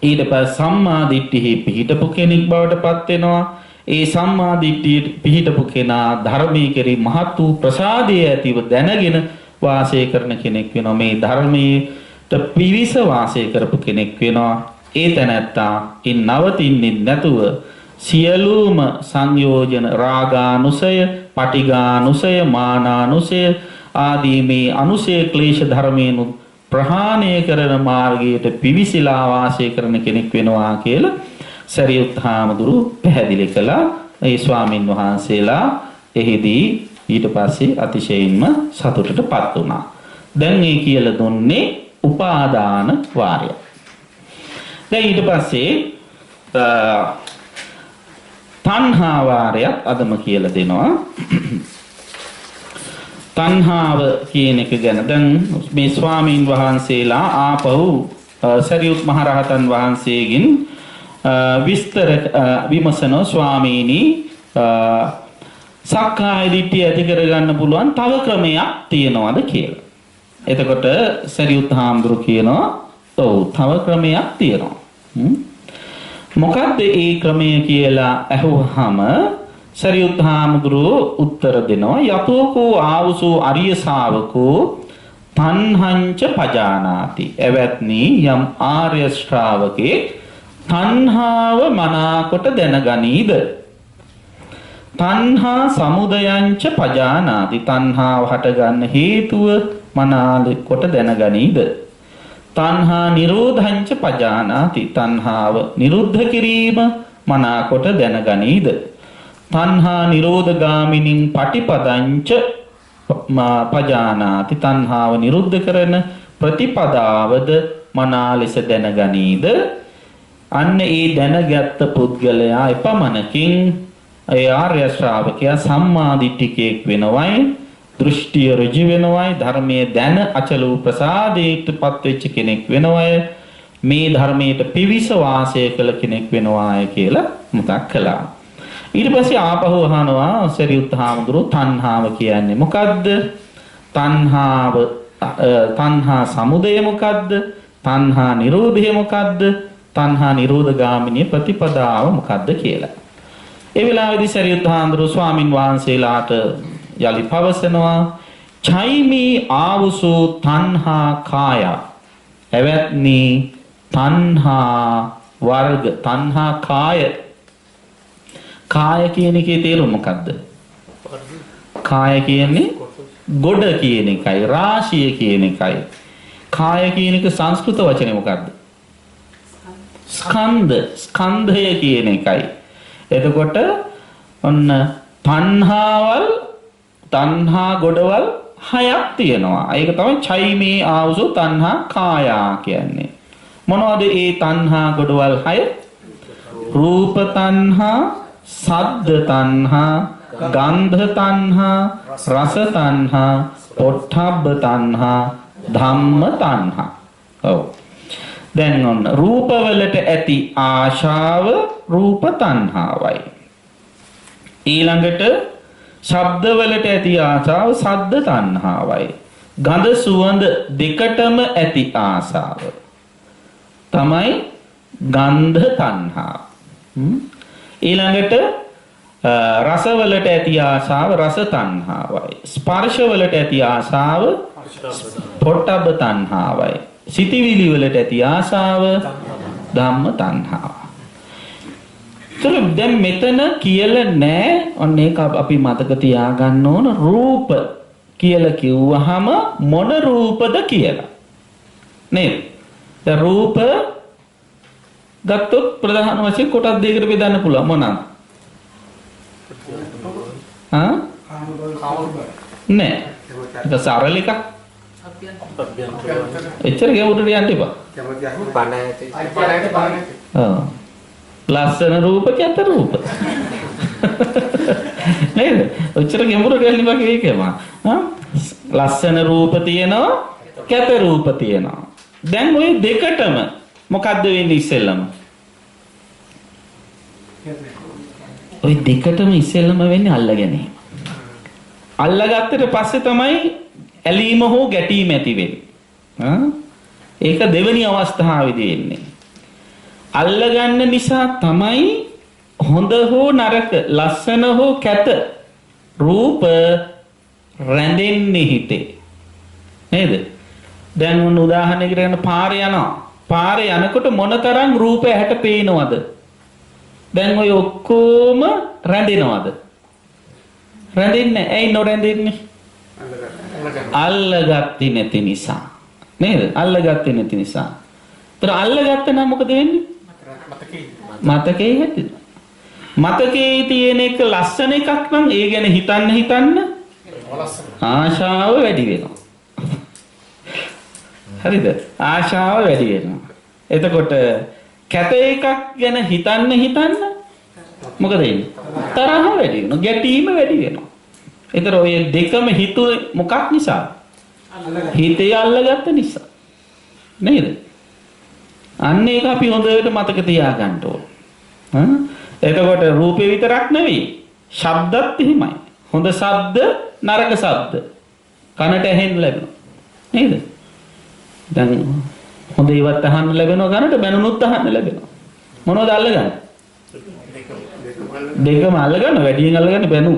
ඊට පස්සේ සම්මා දිට්ඨියෙහි පිහිටපු කෙනෙක් බවට පත් වෙනවා. ඒ සම්මා දිට්ඨියට පිහිටපු කෙනා ධර්මයේ කෙරෙහි මහත් වූ ප්‍රසාදය ඇතිව දැනගෙන වාසය කරන කෙනෙක් වෙනවා. මේ ධර්මයට පිවිස වාසය කරපු කෙනෙක් වෙනවා. ඒ තැනැත්තා ඉන් නවතින්නේ නැතුව සියලුම සංයෝජන, රාගානුසය, පටිඝානුසය, මානානුසය ආදී මේ අනුසය ක්ලේශ ධර්මයන් ප්‍රහාණය කරන මාර්ගයට පිවිසිලා වාසය කරන කෙනෙක් වෙනවා කියලා සරියුත් හාමුදුරු පැහැදිලි කළා. ඒ ස්වාමින් වහන්සේලා එහිදී ඊට පස්සේ අතිශයින්ම සතුටටපත් වුණා. දැන් මේ කියලා දුන්නේ උපාදාන වාරය. දැන් ඊට පස්සේ තණ්හා වාරයක් අදම කියලා දෙනවා. තණ්හාව කියන එක ගැන දැන් මේ ස්වාමීන් වහන්සේලා ආපහු සරියුත් මහරහතන් වහන්සේගෙන් විස්තර විමසන ස්වාමීනි සක්කාය දිට්ඨිය ඇති කරගන්න පුළුවන් තව ක්‍රමයක් තියෙනවද කියලා. එතකොට සරියුත් හාමුදුරු කියනවා ඔව් තව ක්‍රමයක් තියෙනවා. මොකක්ද ඒ ක්‍රමය කියලා අහුවහම සරියුත් හාමුදුරුවෝ උත්තර දෙනවා යතෝකෝ ආවසෝ අරිය ශාවකෝ තණ්හංච පජානාති. එවත්නි යම් ආර්ය ශ්‍රාවකේ තණ්හාව මනාකොට දැනගනීද? තණ්හා සමුදයංච පජානාති. තණ්හාව හටගන්න හේතුව මනාකොට දැනගනීද? තණ්හා නිරෝධංච පජානාති. තණ්හාව නිරුද්ධ කිරීම මනාකොට දැනගනීද? තණ්හා නිරෝධගාමිනින් පටිපදංච පජානාති. තණ්හාව නිරුද්ධ කරන ප්‍රතිපදාවද මනා ලෙස දැනගනීද? අන්න ඒ දැනගත් පුද්ගලයා එපමණකින් ඒ ආර්ය ශ්‍රාවකයා සම්මාදිට්ඨිකයෙක් වෙනවයි, දෘෂ්ටිය ඍජු වෙනවයි, ධර්මයේ දැන අචල වූ ප්‍රසාදයටපත් වෙච්ච කෙනෙක් වෙනවයි, මේ ධර්මයට පිවිස වාසය කළ කෙනෙක් වෙනවාය කියලා මතක් කළා. ඊට පස්සේ ආපහු අහනවා සරියුත් හාමුදුරුවෝ තණ්හාව කියන්නේ මොකද්ද? තණ්හා සමුදය මොකද්ද? තණ්හා නිරෝධය මොකද්ද? තණ්හා නිරෝධගාමිනී ප්‍රතිපදාව මොකද්ද කියලා. ඒ වෙලාවේදී සරියුත් හාමුදුරුවෝ ස්වාමින් වහන්සේලාට යලි පවසනවා චෛමී ආවසෝ තණ්හා කාය. එවත්නි තණ්හා වර්ග තණ්හා කාය. කාය කියන එකේ තේරුම මොකද්ද? කාය කියන්නේ ගොඩ කියන එකයි, රාශිය කියන එකයි. කාය කියන එක සංස්කෘත වචනේ මොකද්ද? ස්කන්ධය කියන එකයි. එතකොට ඔන්න තණ්හා ගොඩවල් 6ක් තියෙනවා. ඒක තමයි චෛමේ ආවසෝ තණ්හා කායා කියන්නේ. මොනවද ඒ තණ්හා ගොඩවල් 6? රූප තණ්හා, සද්ද තණ්හා, ගන්ධ තණ්හා, රස තණ්හා, පොට්ටබ්බ තණ්හා, ධම්ම තණ්හා. ඔව්. දැන් ඔන්න රූපවලට ඇති ආශාව රූප තණ්හාවයි. ඊළඟට ශබ්දවලට ඇති ආශාව සද්ද තණ්හාවයි. ගඳ සුවඳ දෙකටම ඇති ආශාව තමයි ගන්ධ තණ්හාව. ඊළඟට රසවලට ඇති ආශාව රස තණ්හාවයි. ස්පර්ශවලට ඇති ආශාව පොට්ටබ්බ තණ්හාවයි. සිතිවිලි වලට ඇති ආශාව ධම්ම තණ්හාව. දැන් මෙතන කියලා නෑ. ඔන්න ඒක අපි මතක තියාගන්න ඕන. රූප කියලා කිව්වහම මොන රූපද කියලා නේද? දැන් රූප ගත්තොත් ප්‍රධාන වශයෙන් කොටස් දෙකකට බෙදන්න පුළුවන්. මොනවාද? නෑ. ඒක සරල එකක්. එච්චර ගැඹුරට යන්න එපා. ලස්සන රූප කැත රූප නේද? එච්චර ගැඹුරට යන්න එපා කියේකම. ලස්සන රූප තියෙනවා, කැත රූප තියෙනවා. දැන් ওই දෙකටම මොකද්ද වෙන්නේ ඉස්සෙල්ලම? ওই දෙකටම ඉස්සෙල්ලම වෙන්නේ අල්ල ගැනීම. අල්ලගත්තට පස්සේ තමයි ඇලීම හෝ ගැටීම ඇති වෙන්නේ. ඒක දෙවෙනි අවස්ථාවේදී එන්නේ. අල්ලගන්න නිසා තමයි හොඳ හෝ නරක, ලස්සන හෝ කැත රූප රැඳෙන්නේ හිතේ. නේද? දැන් උන් උදාහරණයකට ගන්න පාරේ යනවා. පාරේ යනකොට මොනතරම් රූප ඇහැට පේනවද? දැන් ඔය ඔක්කොම රැඳෙනවද? රැඳෙන්නේ නැහැ. ඇයි නොරැඳෙන්නේ? අල්ලගත්තේ නැති නිසා. නේද? අල්ලගත්තේ නැති නිසා. ඒතර අල්ලගත්ත නම් මොකද වෙන්නේ? මතකේ හැදෙනවා. මතකේ තියෙන එක ලස්සන එකක් නම් ඒ ගැන හිතන්න ආශාව වැඩි වෙනවා. හරිද? ආශාව වැඩි වෙනවා. එතකොට කැත එකක් ගැන හිතන්න මොකද වෙන්නේ? තරහ වැඩි වෙනවා, ගැටීම වැඩි වෙනවා. ඒතර ඔය දෙකම හිතුවේ මොකක් නිසා? හිතේ අල්ලගත්ත නිසා. නේද? අන්න ඒක අපි හොඳට මතක තියාගන්න ඕන. එතකොට රූපේ විතරක් නෙවෙයි, ශබ්දත් එහෙමයි. හොඳ ශබ්ද, නරක ශබ්ද කනට ඇහෙන්න ලැබෙනවා. නේද? දැන් හොඳ ඒවත් අහන්න ලැබෙනවා, කනට බැනුනොත් අහන්න ලැබෙනවා. මොනවද අල්ලගන්නේ? දෙකම අල්ලගන්න, වැඩියෙන් අල්ලගන්න බැනු.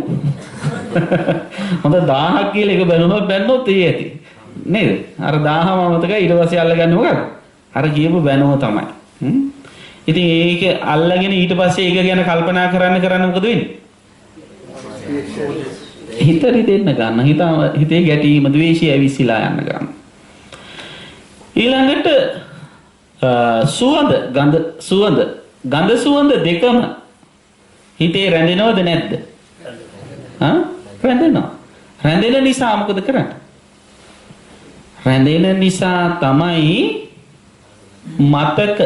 හොඳ 1000ක් කියලා එක බැනුනොත් ඒ ඇති. නේද? අර 1000ම මතකයි. ඊට පස්සේ අල්ලගන්නේ මොකක්ද? අර කියපු බැනුම තමයි. ඉතින් ඒක අල්ලගෙන ඊට පස්සේ ඒක ගැන කල්පනා කරන්න මොකද වෙන්නේ? හිත රිදෙන්න ගන්න. හිතේ ගැටීම, ද්වේෂය ඇවිස්සලා යන්න ගන්න. ඊළඟට ගඳ සුවඳ දෙකම හිතේ රැඳෙනවද නැද්ද? රැඳෙනවා. රැඳෙන නිසා මොකද කරන්නේ? රැඳෙන නිසා තමයි මතක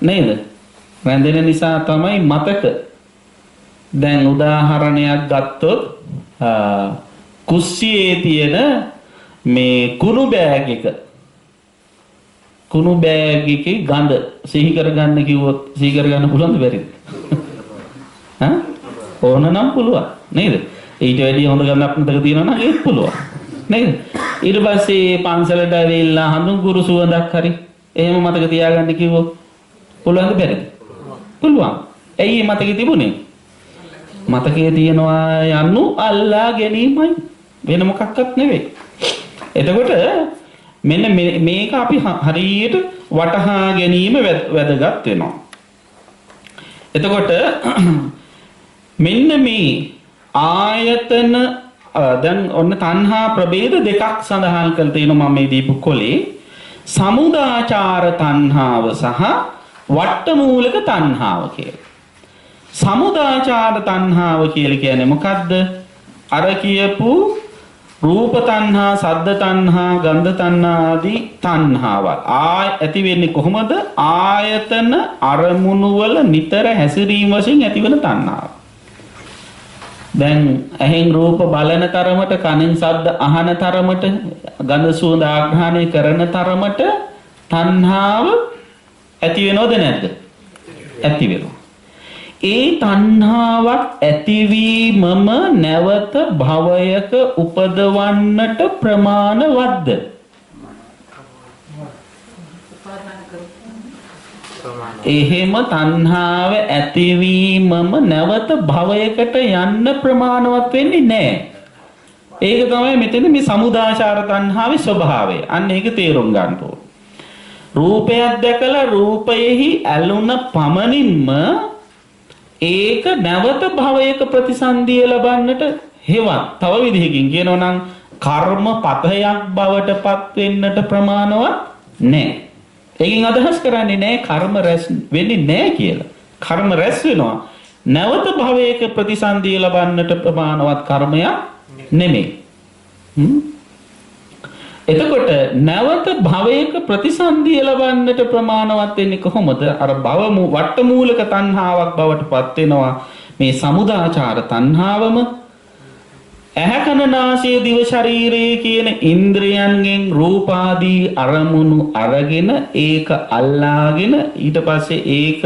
නේද? රැඳෙන නිසා තමයි මතක. දැන් උදාහරණයක් ගත්තොත් කුස්සියේ තියෙන මේ කුණු බෑග් එකේ ගඳ සිහි කරගන්න කිව්වොත් සිහි කරගන්න පුළුවන්ද බැරිද? ඕනනම් පුළුවන් නේද? ඊට වැඩි හොඳ ගඳක් මතක තියෙනවා නම් ඒත් පුළුවන් නේද? ඊට පස්සේ පන්සලට ඇවිල්ලා හඳුන් කුරු සුවඳක් හරි එහෙම මතක තියාගන්න කිව්වොත් පුළුවන්ද බැරිද? පුළුවන්. ඇයි මේ මතකේ තිබුණේ? මතකයේ තියනවා යන්නු අල්ලා ගැනීමයි, වෙන මොකක්වත් නෙවෙයි. එතකොට මෙන්න මේක අපි හරියට වටහා ගැනීම වැදගත් වෙනවා. එතකොට මෙන්න මේ ආයතන දැන් ඔන්න තණ්හා ප්‍රභේද දෙකක් සඳහන් කරලා තියෙනවා මම මේ දීපු කොලේ. සමුදාචාර තණ්හාව සහ වට්ටමූලක තණ්හාව කියලා. සමුදාචාර තණ්හාව කියලා කියන්නේ මොකද්ද? අර කියපු රූප තණ්හා, සද්ද තණ්හා, ගන්ධ තණ්හා ආදී තණ්හාවල් ඇති වෙන්නේ කොහොමද? ආයතන අරමුණු වල නිතර හැසිරීම වශයෙන් ඇතිවන තණ්හාව. දැන් ඇහෙන් රූප බලන තරමට, කනෙන් ශබ්ද අහන තරමට, ගන්ධ සුවඳ ආග්‍රහණය කරන තරමට තණ්හාව ඇති වෙනවද නැද්ද? ඇති වෙනවා. ඒ තණ්හාවක් ඇතිවීමම නැවත භවයක උපදවන්නට ප්‍රමාණවත්ද? එහෙම තණ්හාව ඇතිවීමම නැවත භවයකට යන්න ප්‍රමාණවත් වෙන්නේ නැහැ. ඒක තමයි මෙතන මේ සමුදාචාර තණ්හාවේ ස්වභාවය. අන්න ඒක තේරුම් ගන්න ඕන. රූපයක් දැකලා රූපයෙහි ඇලුන පමණින්ම ඒක නැවත භවයක ප්‍රතිසන්දිය ලබන්නට හේවත් තව විදිහකින් කියනවා නම් කර්මපතයක් බවට පත් වෙන්නට ප්‍රමාණවත් නැහැ. ඒකෙන් අදහස් කරන්නේ නැහැ කර්ම රැස් වෙන්නේ නැහැ කියලා. කර්ම රැස් වෙනවා. නැවත භවයක ප්‍රතිසන්දිය ලබන්නට ප්‍රමාණවත් කර්මයක් නෙමෙයි. එතකොට නැවත භවයක ප්‍රතිසන්දිය ලබන්නට ප්‍රමාණවත් වෙන්නේ කොහොමද? අර භව වට්ටමූලක තණ්හාවක් බවට පත් වෙනවා මේ සමුදාචාර තණ්හාවම. ඇහැ කන නාසය දිව ශරීරය කියන ඉන්ද්‍රයන්ගෙන් රූපාදී අරමුණු අරගෙන ඒක අල්ලාගෙන ඊට පස්සේ ඒක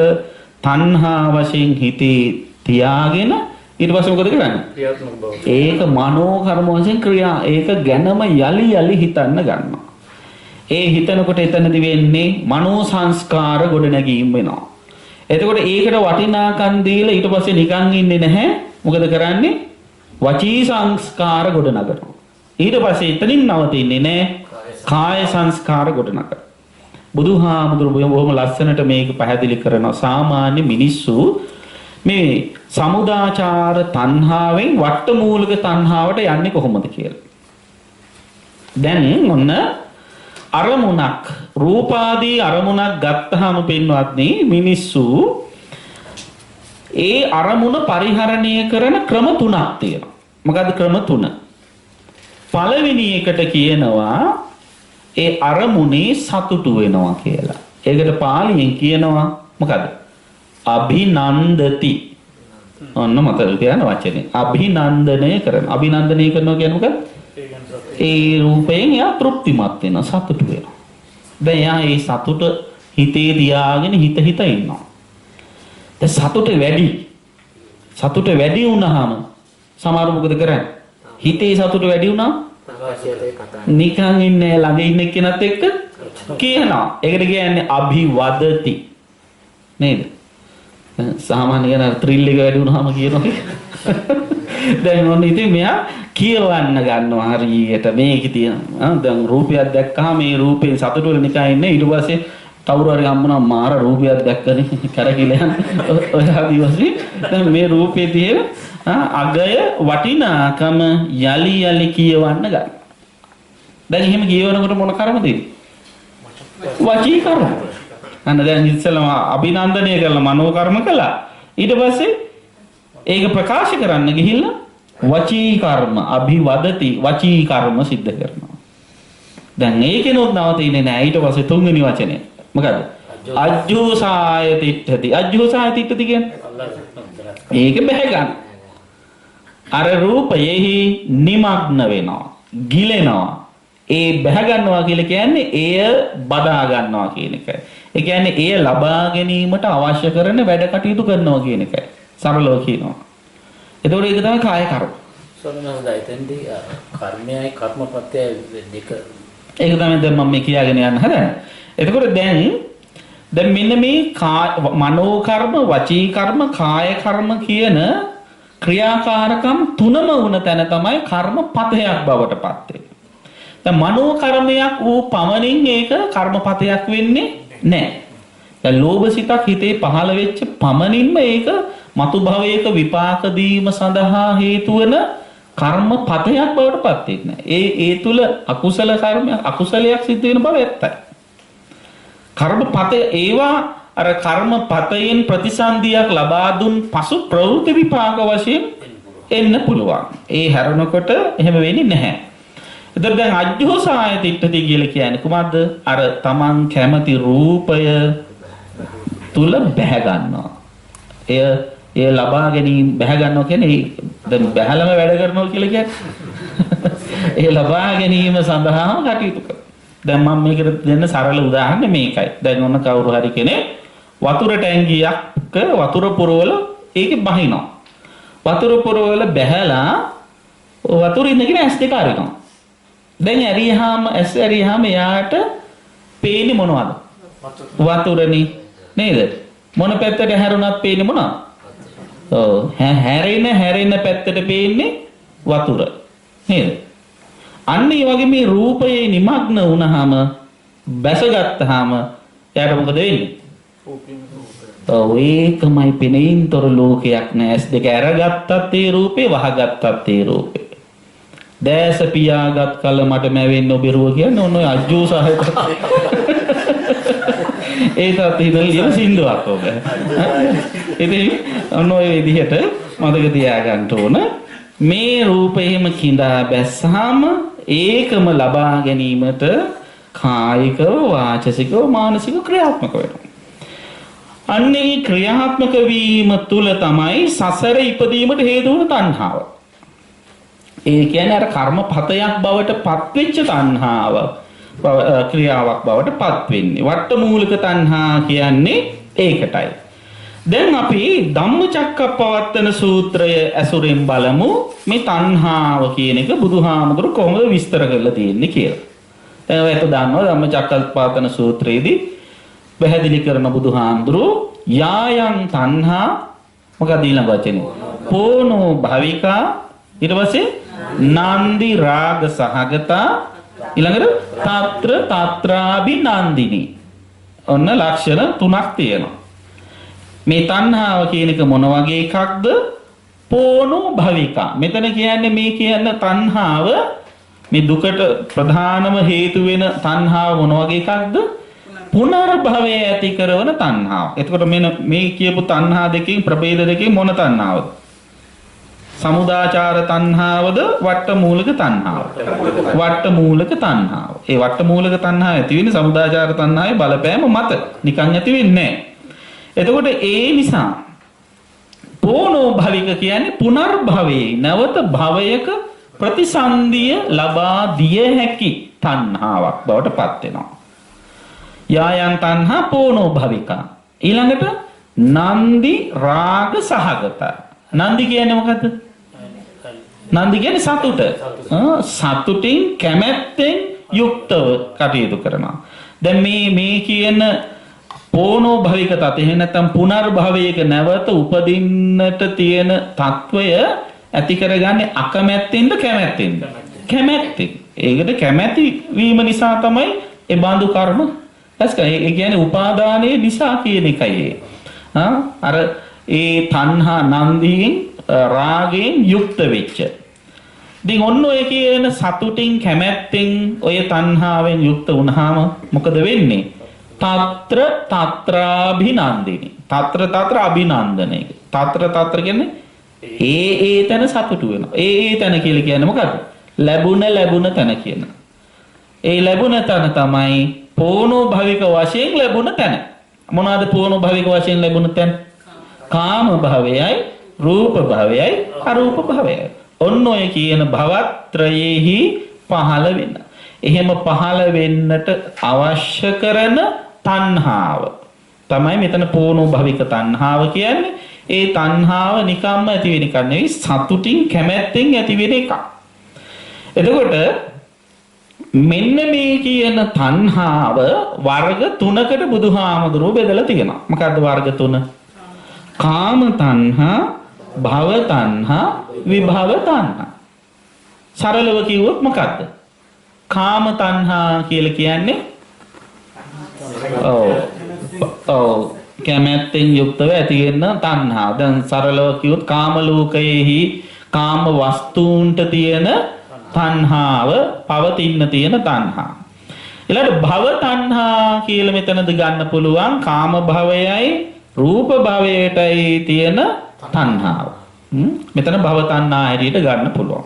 තණ්හා වශයෙන් හිතේ තියාගෙන ඊට පස්සේ මොකද කරන්නේ? ඒක මනෝ කර්ම වශයෙන් ක්‍රියා. ඒක ගැනම යලි හිතන්න ගන්නවා. ඒ හිතනකොට එතනදි වෙන්නේ මනෝ සංස්කාර ගොඩනැගීම් වෙනවා. එතකොට ඒකට වටිනාකම් දීලා ඊට පස්සේ නිකන් ඉන්නේ නැහැ. මොකද කරන්නේ? වචී සංස්කාර ගොඩනගනවා. ඊට පස්සේ එතනින් නවතින්නේ නැහැ. කාය සංස්කාර ගොඩනගනවා. බුදුහාමුදුරුවෝ බොහොම ලස්සනට මේක පැහැදිලි කරනවා. සාමාන්‍ය මිනිස්සු මේ සමුදාචාර තණ්හාවෙන් වට්ටමූලික තණ්හාවට යන්නේ කොහොමද කියලා. දැන් ඔන්න අරමුණක් රූපාදී අරමුණක් ගත්තාම පින්වත්නි මිනිස්සු ඒ අරමුණ පරිහරණය කරන ක්‍රම තුනක් තියෙනවා. මොකද්ද ක්‍රම තුන? පළවෙනි එකට කියනවා ඒ අරමුණේ සතුටු වෙනවා කියලා. ඒකට පාලියෙන් කියනවා මොකද්ද? අභිනන්දති. ඔන්න මතක තියාගන්න වචනේ. අභිනන්දනය කරන. අභිනන්දනය කරනවා කියන්නේ මොකක්ද? ඒ රූපයෙන් එයා තෘප්තිමත් වෙනවා, සතුටු වෙනවා. දැන් එයා ඒ සතුට හිතේ තියාගෙන හිත ඉන්නවා. දැන් සතුට වැඩි වුණාම සමහර මොකද කරන්නේ? හිතේ සතුට වැඩි වුණා නිකන් ඉන්නේ ළඟ ඉන්න කෙනත් එක්ක කියනවා. ඒකට කියන්නේ අභිවදති. නේද? සාමාන්‍ය කෙනා ත්‍රිල් එක වැඩි වුණාම කියනවා. දැන් ඔන්න ඉතින් මෙයා කියවන්න ගන්නවා හරියට මේකේ තියෙනවා. දැන් රූපයක් දැක්කහම මේ රූපේ සතුට වෙලා නිකන් ඉන්නේ. ඊට පස්සේ කවුරු හරි හම්බුනා මාර රූපයක් දැක්කනේ කරකිලයන් ඔය ආදි වශයෙන් දැන් මේ රූපේ තියෙන අගය වටිනාකම යලි යලි කියවන්න ගන්න. දැන් එහෙම කියවනකොට මොන කර්මද? වචී කර්ම. අන්න දැන් ඉස්සෙල්ලාම අභිනන්දනය කරලා මනෝ කර්ම කළා. ඊට පස්සේ ඒක ප්‍රකාශ කරන්න ගිහිල්ලා වචී කර්ම අභිවදති වචී කර්ම සිද්ධ කරනවා. දැන් ඒකෙනොත් නවතින්නේ නැහැ. ඊට පස්සේ තුන්වෙනි වචනේ මොකද? අජ්ජෝසාය තිට්ඨති. අජ්ජෝසාය තිට්ඨති කියන්නේ ඒක බැහැ ගන්න. අර රූපයෙහි නිමග්න වෙනවා, ගිලෙනවා. ඒ බැහැ ගන්නවා කියලා කියන්නේ එය බදා ගන්නවා කියන එකයි. ඒ කියන්නේ එය ලබා ගැනීමට අවශ්‍ය කරන වැඩ කටයුතු කරනවා කියන එකයි. සරලව කියනවා. එතකොට ඒක තමයි කාය කර්ම. සෝමනසයිතෙන්දී කර්මයයි කර්මපත්‍යය දෙක. ඒක තමයි දැන් මම මේ කියාගෙන යන්න හදන්නේ. එතකොට දැන් මෙන්න මේ මනෝ කර්ම, වචී කර්ම, කාය කර්ම කියන ක්‍රියාකාරකම් තුනම වුණ තැන තමයි කර්මපතයක් බවට පත් වෙන්නේ. දැන් මනෝ කර්මයක් වූ පමණින් ඒක කර්මපතයක් වෙන්නේ නැහැ. දැන් ලෝභ සිතක් හිතේ පහළ වෙච්ච පමණින්ම ඒක මතු භවයක විපාක දීම සඳහා හේතු වෙන කර්මපතයක් බවට පත් වෙන්නේ නැහැ. ඒ තුල අකුසල කර්මයක්, අකුසලයක් සිද්ධ වෙන බව ඇත්තයි. කර්මපතය ඒවා අර කර්මපතයෙන් ප්‍රතිසන්දියක් ලබා දුන් පසු ප්‍රවෘත්ති විපාක වශයෙන් එන්න පුළුවන්. ඒ හැරෙනකොට එහෙම වෙන්නේ නැහැ. එතකොට දැන් අජ්ජෝසාය තිට්ඨති කියලා කියන්නේ කුමක්ද? අර තමන් කැමති රූපය තුල බැහැ ගන්නවා. එය ලබා ගැනීම බැහැ ගන්නවා කියන්නේ දැන් බැහැලම වැඩ කරනවා කියලා කියන්නේ. ඒ ලබා ගැනීම සඳහා කටයුතු කරනවා. දැන් මම මේකට දෙන්න සරල උදාහරණ මේකයි. දැන් ඔන්න කවුරු හරි කෙනෙක් වතුර ටැංකියක වතුර පුරවල ඒකේ බහිනවා. වතුර පුරවල බැහැලා වතුර ඉඳගෙන ඇස් දෙක අරිනවා. දැන් ඇස් ඇරියාම එයාට පේන්නේ මොනවද? වතුරනේ නේද? මොන පැත්තට හැරුණත් පේන්නේ මොනවද? ඔව් හැරෙන පැත්තට පේන්නේ වතුර නේද? අන්න ඒ වගේ මේ රූපයේ නිමග්න වුණාම බැසගත්තාම එයාට මොකද වෙන්නේ? ඔව් ඒකමයි පෙනෙයින්තර ලෝකයක් නෑ. ඇස් දෙක අරගත්තත් ඒ රූපේ, වහගත්තත් ඒ රූපේ. දැස පියාගත් කල මට මැවෙන්න ඔබෙරුව කියන්නේ ඔන්න ඔය අජ්ජෝසායත. ඒකත් හිතලා සින්දුවක් ඔබ. ඉතින් ඔන්න ඔය විදිහට මතක තියාගන්න ඕන. මේ රූපෙහිම කිඳා බැස්සාම ඒකම ලබා ගැනීමට කායිකව, වාචසිකව, මානසිකව ක්‍රියාත්මක වෙනවා. අන්නේ ක්‍රියාත්මක වීම තුල තමයි සසර ඉපදීමට හේතු වුණ තණ්හාව. ඒ කියන්නේ අර කර්මපතයක් බවට පත්වෙච්ච තණ්හාව ක්‍රියාවක් බවට පත් වෙන්නේ. වට්ටමූලික තණ්හා කියන්නේ ඒකටයි. දැන් අපි ධම්මචක්කප්පවත්තන සූත්‍රය ඇසුරෙන් බලමු මේ තණ්හාව කියන එක බුදුහාමුදුරු කොහොමද විස්තර කරලා තියෙන්නේ කියලා. දැන් ඔයත් දන්නවා ධම්මචක්කප්පවත්තන සූත්‍රයේදී පැහැදිලි කරන බුදුහාමුදුරු යායන් තණ්හා මොකද ඊළඟ වචනේ? පෝනෝ භවිකා ඊට පස්සේ නන්දි රාග සහගතා ඊළඟට తත්‍ර తත්‍රාභි නන්දිනි. ඔන්න ලක්ෂණ තුනක් තියෙනවා. මේ තණ්හාව කියන එක මොන වගේ එකක්ද? පෝනෝ භවිකා. මෙතන කියන්නේ මේ කියන තණ්හාව මේ දුකට ප්‍රධානම හේතු වෙන තණ්හාව මොන වගේ එකක්ද? පුනර්භවය ඇති කරන තණ්හාව. එතකොට මේ කියපු තණ්හා දෙකෙන් ප්‍රභේද දෙකෙන් මොන තණ්හාවද? සමුදාචාර තණ්හාවද වට්ටමූලික තණ්හාවද? වට්ටමූලික තණ්හාව. ඒ වට්ටමූලික තණ්හාව ඇති වෙන්නේ සමුදාචාර තණ්හාවේ බලපෑම මත. නිකන් ඇති වෙන්නේ නැහැ. එතකොට ඒ නිසා පෝනෝ භවික කියන්නේ පුනර්භවයේ නැවත භවයක ප්‍රතිසන්දිය ලබා දිය හැකි තණ්හාවක් බවට පත් වෙනවා. යායන් තණ්හා පෝනෝ භවිකා. ඊළඟට නන්දි රාග සහගත. නන්දි කියන්නේ මොකද්ද? නන්දි කියන්නේ සතුට. සතුටින් කැමැත්තෙන් යුක්තව කටයුතු කරනවා. දැන් මේ කියන පෝනෝ භවික තත් එහෙම නැත්නම් පුනර්භවයක නැවත උපදින්නට තියෙන తত্ত্বය ඇති කරගන්නේ අකමැත්තෙන්ද කැමැත්තෙන්ද? කැමැත්තෙන්. ඒකට කැමැති වීම නිසා තමයි ඒ බඳු කර්ම ඒ කියන්නේ උපාදානයේ නිසා කියන එකයි. අර ඒ තණ්හා නන්දියෙන් රාගයෙන් යුක්ත වෙච්ච. ඉතින් ඔන්න ඔය කියන සතුටින් කැමැත්තෙන් ඔය තණ්හාවෙන් යුක්ත වුණාම මොකද වෙන්නේ? తත්‍ර తත්‍රාභිනන්දිනි. తත්‍ර අභිනන්දනය. తත්‍ර කියන්නේ ඒ තැන සතුටු වෙනවා. ඒ තැන කියලා කියන්නේ මොකද්ද? ලැබුණ තැන කියන. ඒ ලැබුණ තැන තමයි පෝනෝ භවික වශයෙන් ලැබුණ තැන. මොනවාද පෝනෝ භවික වශයෙන් ලැබුණ තැන? කාම භවයයි, රූප භවයයි, අරූප භවයයි. ඔන්න ඔය කියන භවත්‍රයේහි පහළ වෙන. එහෙම පහළ වෙන්නට අවශ්‍ය කරන තණ්හාව තමයි මෙතන පෝනෝ භවික තණ්හාව කියන්නේ. ඒ තණ්හාව නිකම්ම ඇති වෙන එකක් නෙවෙයි, සතුටින් කැමැත්තෙන් ඇති වෙන එකක්. එතකොට මෙන්න මේ කියන තණ්හාව වර්ග තුනකට බුදුහාමුදුරුවෝ බෙදලා තියෙනවා. මොකද්ද වර්ග තුන? කාම තණ්හා, භව තණ්හා, විභව තණ්හා. සරලව කිව්වොත් මොකද්ද? කාම තණ්හා කියලා කියන්නේ කැමැත්තෙන් යුක්තව ඇති වෙන තණ්හා. දැන් සරලව කිව්වොත් කාම ලෝකයේහි කාම වස්තුන්ට තියෙන තණ්හාව, පවතින්න තියෙන තණ්හා. ඊළඟට භව තණ්හා කියලා මෙතනද ගන්න පුළුවන් කාම භවයයි රූප භවයටයි තියෙන තණ්හාව. මෙතන භව තණ්හා හැටියට ගන්න පුළුවන්.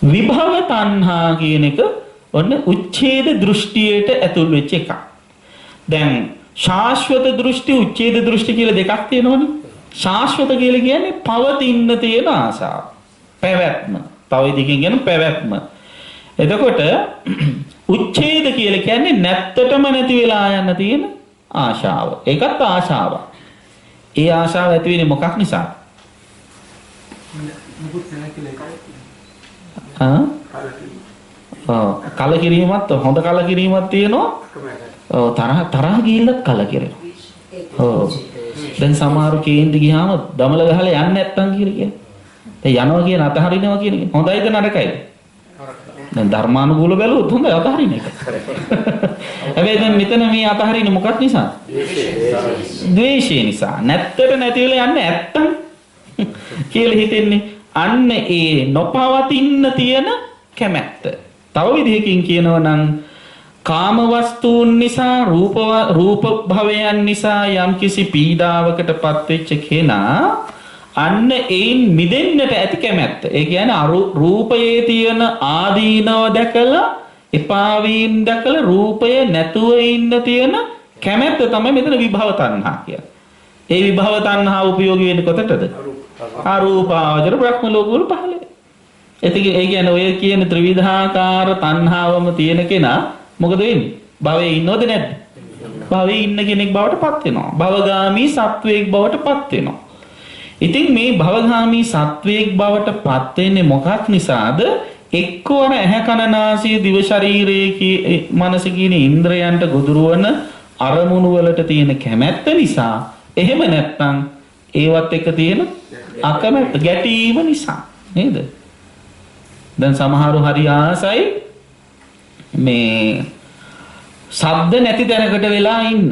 විභව තණ්හා කියන එක ඔන්න උච්ඡේද දෘෂ්ටියට ඇතුල් වෙච්ච එකක්. දැන් ශාශ්වත දෘෂ්ටි, උච්ඡේද දෘෂ්ටි කියලා දෙකක් තියෙනවනේ. ශාශ්වත කියලා කියන්නේ පවතින්න තියෙන ආසාව, පැවැත්ම. තව ඉදිකින් කියන පැවැත්ම. එතකොට උච්ඡේද කියලා කියන්නේ නැත්තටම නැති වෙලා යන්න තියෙන ආශාව. ඒකත් ආශාවක්. ඒ ආශාව ඇති වෙන්නේ මොකක් නිසා? කලකිරීමත් හොඳ කලකිරීමක් තියෙනවා. තරහ ගිහිල්ලත් කලකිරෙනවා. දැන් සමහරු කේන්ද්‍ර ගියාම දමල ගහලා යන්නේ නැත්තම් කියන්නේ. දැන් යනවා කියන අතහරිනවා කියන එක හොඳයිද නරකයිද? දැන් ධර්මානුකූල බැලුවොත් හොඳයි අතහරින එක. හැබැයි දැන් මෙතන මේ අතහරින මොකක් නිසා? ද්වේෂය නිසා. නැත්තට නැති වෙලා යන්නේ නැත්තම් කියලා හිතෙන්නේ. අන්න ඒ නොපවතින්න තියෙන කැමැත්ත. තව විදිහකින් කියනවා නම් කාම වස්තුන් නිසා, රූප භවයන් නිසා යම්කිසි පීඩාවකටපත් වෙච්ච කෙනා අන්න ඒන් මිදෙන්නට ඇති කැමැත්ත. ඒ කියන්නේ රූපයේ තියෙන ආදීනව දැකලා, එපා වීම දැකලා රූපය නැතුව ඉන්න තියෙන කැමැත්ත තමයි මෙතන විභව තණ්හා කියන්නේ. ඒ විභව තණ්හා උපයෝගී වෙන්නේ කොතටද? අරූපාවචර බ්‍රහ්ම ලෝක වල පහළ. ඒ කියන්නේ ඔය කියන ත්‍රිවිධාකාර තණ්හාවම තියෙන කෙනා මොකද වෙන්නේ? භවයේ ඉන්නවද නැද්ද? භවයේ ඉන්න කෙනෙක් බවට පත් වෙනවා. භවගාමී සත්වයෙක් බවට පත් වෙනවා. ඉතින් මේ භවගාමී සත්වයෙක් බවට පත් වෙන්නේ මොකක් නිසාද? එක්කවර ඇහැ කන නාසය දිව ශරීරයේ මනස කියන ඉන්ද්‍රයන්ට ගොදුරවන අරමුණු වලට තියෙන කැමැත්ත නිසා. එහෙම නැත්නම් ඒවත් එක තියෙන අකමැත්ත, ගැටීම නිසා නේද? දැන් සමහරු හරි ආසයි මේ ශබ්ද නැති තැනකට වෙලා ඉන්න,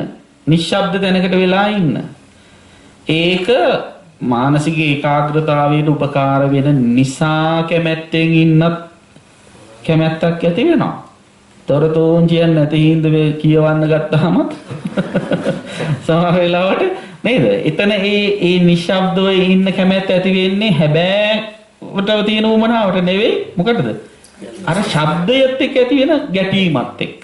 නිශ්ශබ්ද තැනකට වෙලා ඉන්න. ඒක මානසික ඒකාග්‍රතාවයට උපකාර වෙන නිසා කැමැත්තෙන් ඉන්නත් කැමැත්තක් ඇති වෙනවා. තොරතෝන් කියන්නේ නැති හින්ද කියවන්න ගත්තාම සමහර වෙලාවට නේද? එතන ඒ නිශ්ශබ්දව ඉන්න කැමැත්ත ඇති වෙන්නේ හැබෑවට තියෙන උමනාවට නෙවෙයි. මොකටද? අර ශබ්දයත් එක්ක ඇති වෙන ගැටීමත් එක්ක.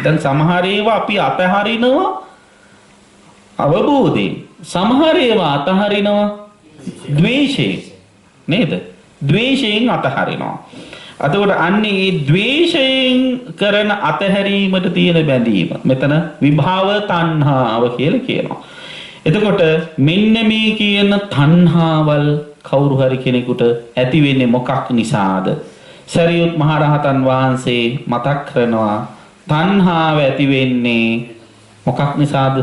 දැන් සමහර ඒවා අපි අතහරිනවා අවබෝධයෙන්. සමහර ඒවා අතහරිනවා ද්වේෂයෙන්. නේද? ද්වේෂයෙන් අතහරිනවා. එතකොට අන්නේ මේ ද්වේෂයෙන් කරන අතහැරීමට තියෙන බැඳීම මෙතන විභව තණ්හාව කියලා කියනවා. එතකොට මෙන්න මේ කියන තණ්හාවල් කවුරු හරි කෙනෙකුට ඇති වෙන්නේ මොකක් නිසාද? සරියුත් මහ රහතන් වහන්සේ මතක් කරනවා තණ්හාව ඇති වෙන්නේ මොකක් නිසාද?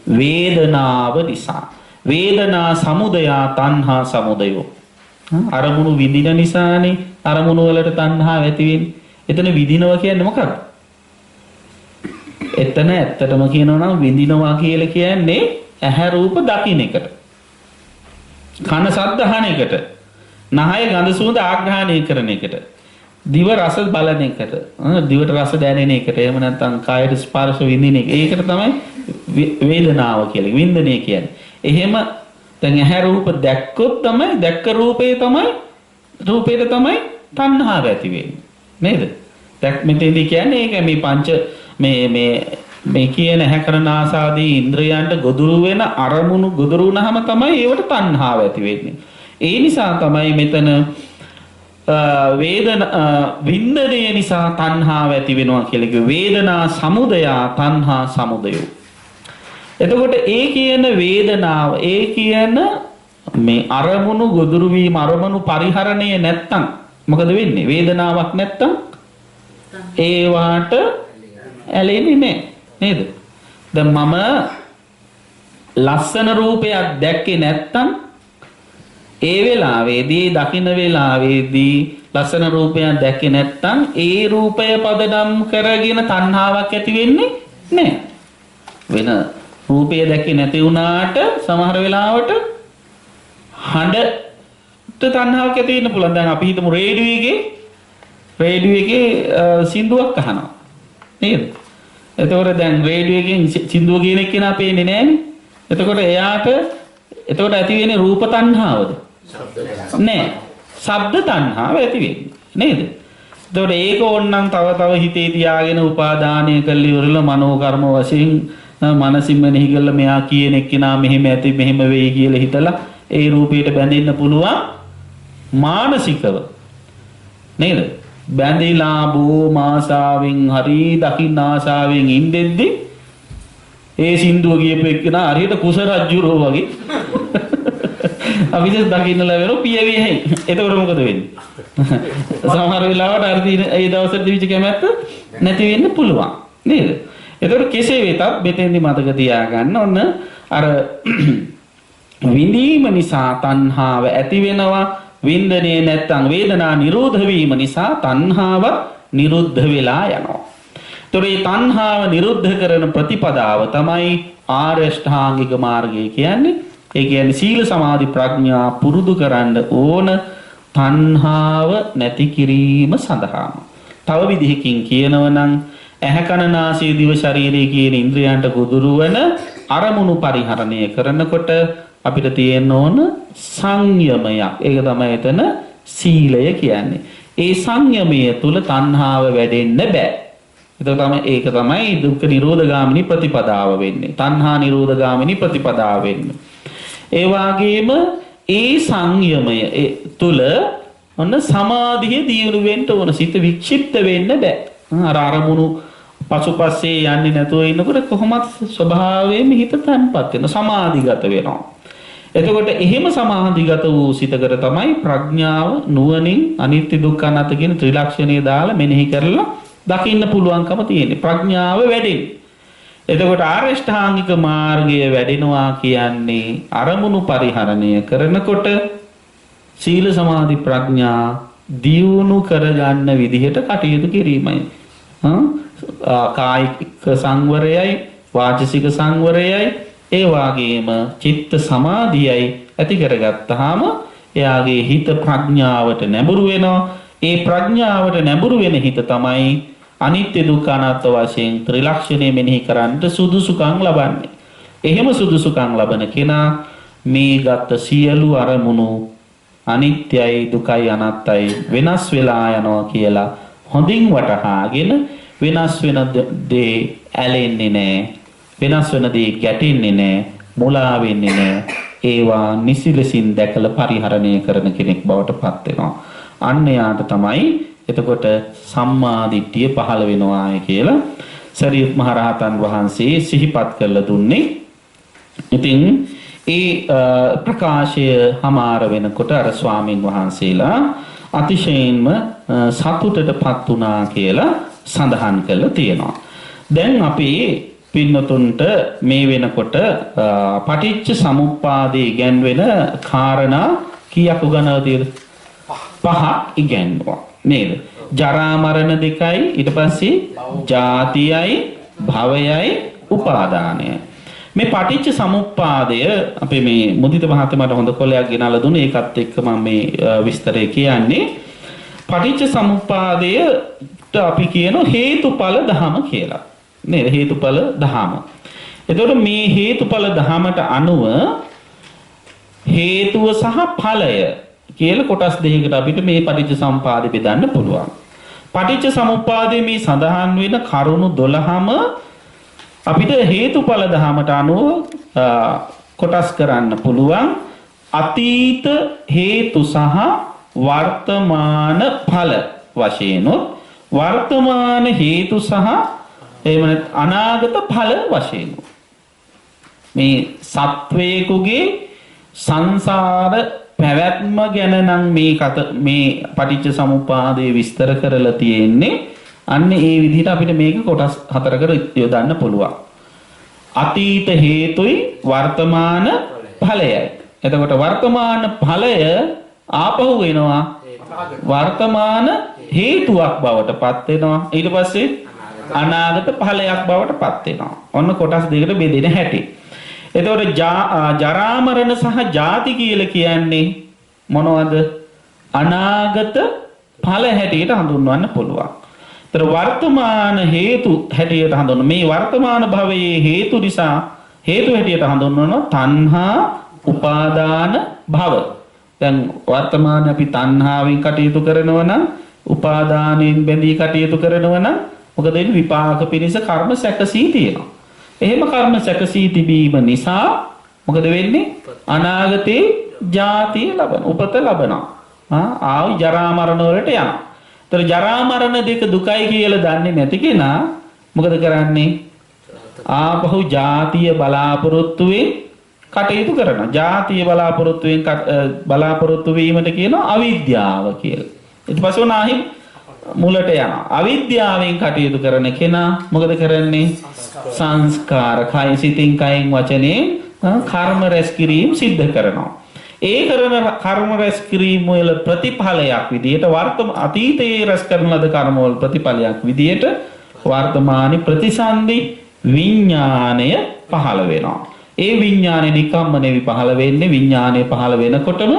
වේදනාව නිසා. වේදනා සමුදය තණ්හා සමුදයෝ. අරමුණු විඳින නිසානේ අරමුණු වලට තණ්හාව ඇති වෙන්නේ. එතන විඳිනවා කියන්නේ මොකක්ද? එතන ඇත්තටම කියනවා නම් විඳිනවා කියලා කියන්නේ ඇහැ රූප දකින්න එකට. කන ශබ්ද අහන එකට. නහය ගඳ සුවඳ ආග්‍රහණය කරන එකට. දිව රස බලන එකට. දිවට රස දැනෙන එකට. එහෙම නැත්නම් කායට ස්පර්ශ විඳින එක. ඒකට තමයි වේදනාව කියලා. වින්දනය කියන්නේ. එහෙම දැන් ඇහැ රූප දැක්කොත් තමයි දැක්ක රූපේ තමයි රූපේට තමයි තණ්හාව ඇති වෙන්නේ. නේද? දැක් මෙතෙන්දී කියන්නේ ඒක මේ පංච මේ කියන ඇහැ කරන ආසාදී ඉන්ද්‍රයන්ට ගොදුරු වෙන අරමුණු ගොදුරු වුණාම තමයි ඒවට තණ්හාව ඇති වෙන්නේ. ඒ නිසා තමයි මෙතන වින්දනය නිසා තණ්හාව ඇති වෙනවා කියලා කිව්වේ. වේදනා සමුදය තණ්හා සමුදයෝ. එතකොට ඒ කියන වේදනාව ඒ කියන මේ අරමුණු ගොදුරු වීම අරමුණු පරිහරණය නැත්තම් මොකද වෙන්නේ? වේදනාවක් නැත්තම් ඒවාට ඇලෙන්නේ නැහැ නේද? දැන් මම ලස්සන රූපයක් දැක්කේ නැත්තම් ඒ වෙලාවේදී දකින්න වෙලාවේදී ලස්සන රූපයක් දැක්කේ නැත්තම් ඒ රූපය පදනම් කරගෙන තණ්හාවක් ඇති වෙන්නේ නැහැ. වෙන රූපය දැක්කේ නැති වුණාට සමහර වෙලාවට හඬට තණ්හාවක් ඇති වෙන්න පුළුවන්. දැන් අපි හිතමු රේඩියෝ එකේ සින්දුවක් අහනවා නේද? එතකොට දැන් රේඩියෝ එකෙන් සින්දුව කියන එක කෙනා පේන්නේ නැහැනේ. එතකොට එතකොට ඇති වෙන්නේ රූප තණ්හාවද? නෑ. ශබ්ද තණ්හාව ඇති වෙන්නේ නේද? එතකොට ඒක ඕනනම් තව හිතේ තියාගෙන උපාදානය කරලා ඉවරලා මනෝ කර්ම වශයෙන් මනසින් මෙනෙහි කළා මෙයා කියන එක්කෙනා මෙහෙම ඇති මෙහෙම වෙයි කියලා හිතලා ඒ රූපයට බැඳෙන්න පුළුවන් මානසිකව නේද? බැඳිලා බෝමාසාවෙන් හරි දකින්න ආසාවෙන් ඉඳෙද්දි ඒ සින්දුව කියපු එක්කෙනා හරියට කුස රජුරෝ වගේ අපි දකින්න ලැබෙන පියවිහෙයි. එතකොට මොකද වෙන්නේ? සමහර වෙලාවට අර ඒ දවස්වල දිවිච කැමැත්ත නැති වෙන්න පුළුවන් නේද? එතකොට කෙසේ වෙතත් මෙතෙන්දි මතක තියාගන්න ඕන අර විඳීම නිසා තණ්හාව ඇති වෙනවා. වින්දනයේ නැත්තම් වේදනා නිරෝධ වීම නිසා තණ්හාව නිරුද්ධ වෙලා යනවා. ඒතර මේ තණ්හාව නිරුද්ධ කරන ප්‍රතිපදාව තමයි ආර්ය අෂ්ටාංගික මාර්ගය කියන්නේ. ඒ කියන්නේ සීල සමාධි ප්‍රඥා පුරුදු කරන්න ඕන තණ්හාව නැති කිරීම සඳහා. තව විදිහකින් කියනවනම් ඇහැ කන නාසය දිව ශරීරය කියන ඉන්ද්‍රයන්ට ගොදුරු වෙන අරමුණු පරිහරණය කරනකොට අපිට තියෙන්න ඕන සංයමයක්. ඒක තමයි එතන සීලය කියන්නේ. ඒ සංයමය තුල තණ්හාව වැඩෙන්න බෑ. ඒක තමයි දුක්ඛ නිරෝධගාමිනී ප්‍රතිපදාව වෙන්නේ. තණ්හා නිරෝධගාමිනී ප්‍රතිපදාව වෙන්නේ. ඒ වගේම ඒ සංයමය තුල ඔන්න සමාධිය දියුණු වෙන්න ඕන. සිත වික්ෂිප්ත වෙන්න බෑ. අර අරමුණු පසුපස්සේ යන්නේ නැතුව ඉන්නකොට කොහොමත් ස්වභාවයෙන්ම හිත තැන්පත් වෙනවා. සමාධිගත වෙනවා. එතකොට එහෙම සමාධිගත වූ සිතකට තමයි ප්‍රඥාව නුවණින් අනිත්‍ය දුක්ඛ අනාත්ම කියන ත්‍රිලක්ෂණය දාලා මෙනෙහි කරලා දකින්න පුළුවන්කම තියෙන්නේ. ප්‍රඥාව වැඩෙන්නේ. එතකොට ආර්ය අෂ්ටාංගික මාර්ගය වැඩෙනවා කියන්නේ අරමුණු පරිහරණය කරනකොට සීල සමාධි ප්‍රඥා දියුණු කරගන්න විදිහට කටයුතු කිරීමයි. කායික සංවරයයි වාචසික සංවරයයි ඒ වගේම චිත්ත සමාධියයි ඇති කරගත්තාම එයාගේ හිත ප්‍රඥාවට නැඹුරු වෙනවා. ඒ ප්‍රඥාවට නැඹුරු වෙන හිත තමයි අනිත්‍ය දුක්ඛ අනාත්ම වශයෙන් ත්‍රිලක්ෂණය මෙනෙහි කරන්නට සුදුසුකම් ලබන්නේ. එහෙම සුදුසුකම් ලබන කෙනා මේ ගත සියලු අරමුණු අනිත්‍යයි දුකයි අනාත්තයි වෙනස් වෙලා යනවා කියලා හොඳින් වටහාගෙන වෙනස් වෙන දේ ඇලෙන්නේ නැහැ. වෙනස් වෙන දේ ගැටෙන්නේ නැහැ. මුලා වෙන්නේ නැහැ. ඒවා නිසිලසින් දැකලා පරිහරණය කරන කෙනෙක් බවට පත් වෙනවා. අන්න යාට තමයි එතකොට සම්මා දිට්ඨිය පහළ වෙනවා කියලා සරියුත් මහ රහතන් වහන්සේ සිහිපත් කරලා දුන්නේ. ඉතින් ඒ ප්‍රකාශය හමාර වෙනකොට අර ස්වාමින් වහන්සේලා අතිශයින්ම සතුටටපත් වුණා කියලා සඳහන් කරලා තියෙනවා. දැන් අපි පින්නතුන්ට මේ වෙනකොට පටිච්ච සමුප්පාදේ ඉගැන්වෙන කාරණා කීයක් උගන්වලා 5ක් ඉගැන්වුවා නේද? ජරා මරණ දෙකයි ඊට පස්සේ ජාතියයි භවයයි උපාදානයයි. මේ පටිච්ච සමුප්පාදය අපි මේ මුදිත මහත්මයාට හොඳ කොලයක් ගෙනල්ලා දුන්නේ. ඒකත් එක්ක මම මේ විස්තරය කියන්නේ. පටිච්ච සමුප්පාදයට අපි කියන හේතුඵල ධම කියලා. නේද? හේතුඵල ධම. එතකොට මේ හේතුඵල ධමයට අනුව හේතුව සහ ඵලය කියලා කොටස් දෙකකට අපිට මේ පටිච්ච සමුප්පාදෙ බෙදන්න පුළුවන්. පටිච්ච සමුප්පාදයේ මේ සඳහන් වෙන කරුණු 12ම අපිට හේතුඵල ධමයට අනුව කොටස් කරන්න පුළුවන්. අතීත හේතු සහ වර්තමාන ඵල වශයෙන් වර්තමාන හේතු සහ එහෙම අනාගත ඵල වශයෙන් මේ සත්වයේකුගේ සංසාර පැවැත්ම ගැන නම් මේ පටිච්ච සමුප්පාදයේ විස්තර කරලා තියෙන්නේ. අන්න ඒ විදිහට අපිට මේක කොටස් හතරකට යොදන්න පුළුවන්. අතීත හේතුයි වර්තමාන ඵලයයි. එතකොට වර්තමාන ඵලය ආපහු වෙනවා වර්තමාන හේතුවක් බවට පත් වෙනවා. ඊට පස්සේ අනාගත ඵලයක් බවට පත් වෙනවා. ඔන්න කොටස් දෙකකට බෙදෙන හැටි. එතකොට ජරා මරණ සහ ජාති කියලා කියන්නේ මොනවද? අනාගත ඵල හැටියට හඳුන්වන්න පුළුවන්. ඒතර වර්තමාන හේතු හැටියට හඳුන්වන මේ වර්තමාන භවයේ හේතු නිසා හේතු හැටියට හඳුන්වන තණ්හා උපාදාන භව. දැන් වර්තමානයේ අපි තණ්හාවෙන් කටයුතු කරනවා නම් උපාදානයෙන් බැඳී කටයුතු කරනවා නම් මොකද වෙන්නේ? විපාක පිණිස කර්ම සැකසී තියෙනවා. එහෙම කර්ම සැකසී තිබීම නිසා මොකද වෙන්නේ? අනාගතේ ජාතිය ලබන උපත ලබනවා. ආයි ජරා මරණ වලට යනවා. ඒතර ජරා මරණ දෙක දුකයි කියලා දන්නේ නැති කෙනා මොකද කරන්නේ? ආපහු ජාතිය බලාපොරොත්තුවෙන් කටයුතු කරනවා. ජාතිය බලාපොරොත්තු වීමට කියනවා අවිද්‍යාව කියලා. ඊට පස්සේ උනාහි මුලට යනවා. අවිද්‍යාවෙන් කටයුතු කරන කෙනා මොකද කරන්නේ? සංස්කාර කය සිතින් කයෙන් වචනේ කර්ම රැස් කිරීම සිද්ධ කරනවා. ඒ කරන කර්ම රැස් කිරීම වල ප්‍රතිඵලයක් විදිහට අතීතයේ රැස් කරන ලද කර්ම වල ප්‍රතිඵලයක් විදිහට වර්තමානයේ ප්‍රතිසන්දි විඥාණය පහළ වෙනවා. ඒ විඥානේ නිකම්ම නෙවි පහළ වෙන්නේ. විඥානේ පහළ වෙනකොටම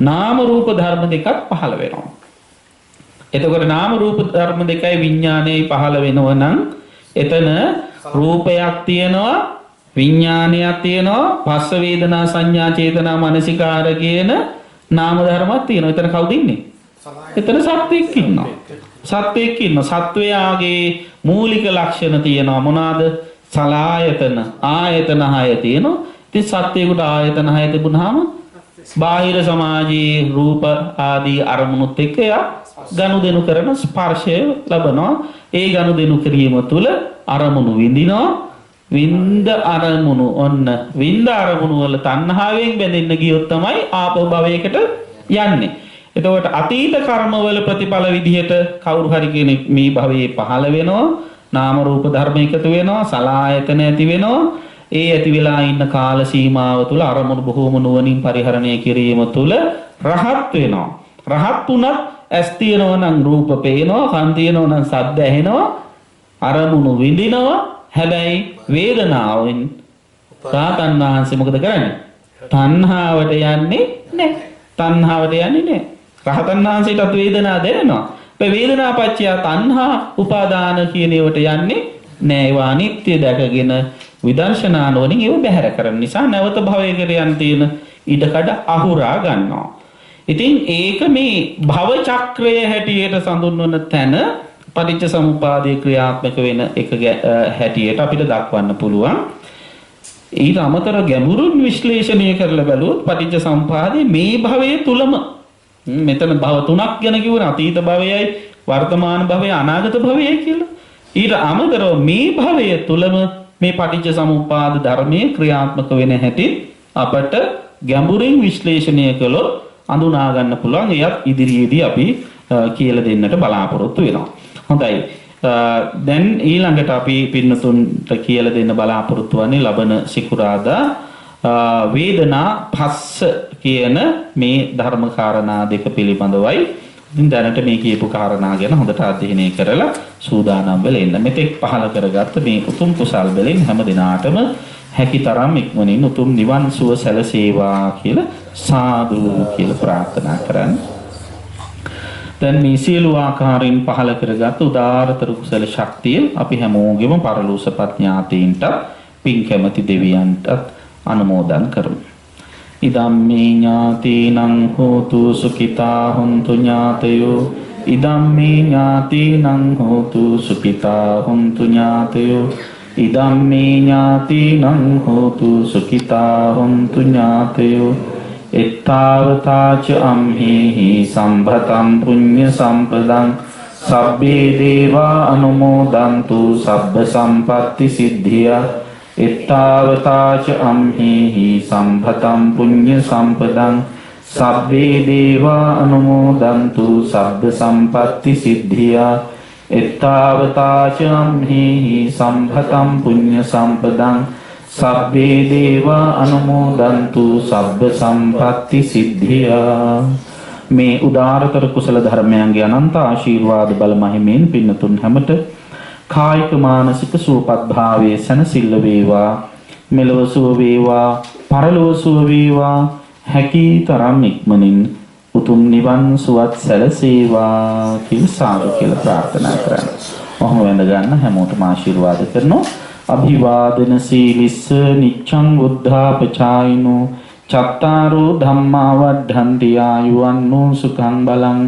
නාම රූප ධර්ම දෙකක් පහළ වෙනවා. එතකොට නාම රූප ධර්ම දෙකයි විඥානේ පහළ වෙනව නම් එතන රූපයක් තියෙනවා, විඥානයක් තියෙනවා, පස්ස වේදනා සංඥා චේතනා මනසිකාර කියන නාම ධර්මයක් තියෙනවා. එතන කවුද ඉන්නේ? එතන සත්වෙක් ඉන්නවා. සත්වෙක් ඉන්නවා. සත්වයාගේ මූලික ලක්ෂණ තියෙනවා. මොනවාද? සලායතන ආයතන 6 තියෙනවා. ඉතින් සත්වයකට ආයතන 6 තිබුණාම බාහිර සමාජයේ රූප ආදී අරමුණුත් එක්ක ගනුදෙනු කරන ස්පර්ශය ලබනවා. ඒ ගනුදෙනු කිරීම තුළ අරමුණු විඳිනවා. විඳ අරමුණු වල තණ්හාවෙන් බැඳෙන්න ගියොත් තමයි ආපෝ භවයකට යන්නේ. එතකොට අතීත කර්මවල ප්‍රතිඵල විදිහට කවුරු හරි කෙනෙක් මේ භවයේ පහළ වෙනවා. නාම රූප ධර්ම එකතු වෙනවා. සලආයතන ඇති වෙනවා. ඒ ඇති වෙලා ඉන්න කාල සීමාව තුළ අරමුණු බොහෝම නුවණින් පරිහරණය කිරීම තුළ රහත් වෙනවා. රහත් උනත් ඇස් තියෙනවා නම් රූප පේනවා, කන් තියෙනවා නම් ශබ්ද ඇහෙනවා, අරමුණු විඳිනවා. හැබැයි වේදනාවෙන් රහතන් වහන්සේ මොකද කරන්නේ? තණ්හාවට යන්නේ නැහැ. රහතන් වහන්සේටත් වේදනාව දැනෙනවා. ඒ වේදනාපච්චය තණ්හා උපාදාන කියන ඒවට යන්නේ නැහැ. ඒවා අනිත්‍ය දැකගෙන විදර්ශනා නොවනින් ඒව බැහැර කරන නිසා නැවත භවයකට යන තියෙන ඉඩකඩ අහුරා ගන්නවා. ඉතින් ඒක මේ භව චක්‍රය හැටියට සඳුන්වන තැන පටිච්ච සමුප්පාදයේ ක්‍රියාත්මක වෙන එක හැටියට අපිට දක්වන්න පුළුවන්. ඊට අමතර ගැඹුරුන් විශ්ලේෂණය කරලා බැලුවොත් පටිච්ච සමුප්පාදයේ මේ භවයේ තුලම මෙතන භව තුනක් ගැන කිව්වන අතීත භවයයි වර්තමාන භවයයි අනාගත භවයයි කියලා. ඊට අමතරව මේ භවයේ තුලම මේ පටිච්ච සමුප්පාද ධර්මයේ ක්‍රියාත්මක වෙන හැටි අපට ගැඹුරින් විශ්ලේෂණය කළොත් අඳුනා ගන්න පුළුවන්. එයත් ඉදිරියේදී අපි කියලා දෙන්නට බලාපොරොත්තු වෙනවා. හොඳයි. දැන් ඊළඟට අපි පින්නතුන්ට කියලා දෙන්න බලාපොරොත්තු වෙන්නේ ලබන සිකුරාදා වේදනා පස්ස කියන මේ ධර්ම කාරණා දෙක පිළිබඳවයි ඉතින් දැනට මේ කියපු කාරණා ගැන හොඳට අධ්‍යයනය කරලා සූදානම් වෙලා ඉන්න. මෙතෙක් පහල කරගත්ත මේ උතුම් කුසල් වලින් හැම දිනාටම හැකි තරම් ඉක්මනින් උතුම් නිවන් සුව සැලසේවා කියලා සාදු කියලා ප්‍රාර්ථනා කරන්න. දැන් මේ සියලු ආකාරයෙන් පහල කරගත් උදාාරතර කුසල ශක්තිය අපි හැමෝගෙම පරලෝසපත් ඥාතීන්ට පින් කැමති දෙවියන්ට අනුමෝදන් කරමු. ඉදම්මේ ඥාතීනං හෝතු සුඛිතා හොන්තු ඥාතයෝ ඉදම්මේ ඥාතීනං හෝතු සුඛිතා හොන්තු ඥාතයෝ ඉදම්මේ ඥාතීනං හෝතු සුඛිතා හොන්තු ඥාතයෝ එත්තාවතාච අම්හෙහි සම්භතං පුඤ්ඤ සම්පදං සබ්බේ දේවා අනුමෝදන්තු සබ්බ සම්පatti සිද්ධියා එත්තාවතාච අම්හෙහි සම්භතං පුඤ්ඤ සම්පදං සබ්බේ දේවා අනුමෝදන්තු සබ්බ සම්පatti සිද්ධියා එත්තාවතාච අම්හෙහි සම්භතං පුඤ්ඤ සම්පදං සබ්බේ දේවා අනුමෝදන්තු සබ්බ සම්පatti සිද්ධියා. මේ උදාාරතර කුසල ධර්මයන්ගේ අනන්ත ආශිර්වාද බල මහිමෙන් පින්නතුන් හැමට කායික මානසික සුවපත් භාවයේ සැනසෙල්ල වේවා, මෙලොව සුව වේවා, පරලොව සුව වේවා, හැකි තරම් ඉක්මනින් උතුම් නිවන් සුවත් සැලසේවා කියලා සාදු කියලා ප්‍රාර්ථනා කරන්න. ඔහොම වැඳ ගන්න හැමෝටම ආශිර්වාද කරනවා. අභිවාදන සීලිස්ස නිච්ඡං බුද්ධාපචායිනෝ චත්තාරෝ ධම්මා වද්ධන්ති ආයුවන්නෝ සුඛං බලං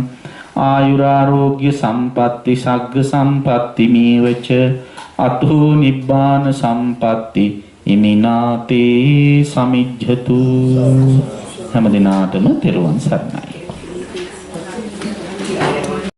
ආයුරාෝග්‍ය සම්පatti සග්ග සම්පatti මේවච අතෝ නිබ්බාන සම්පatti ඉමිනාතේ සමිජ්ජතු. හැම දිනාටම තෙරුවන් සරණයි.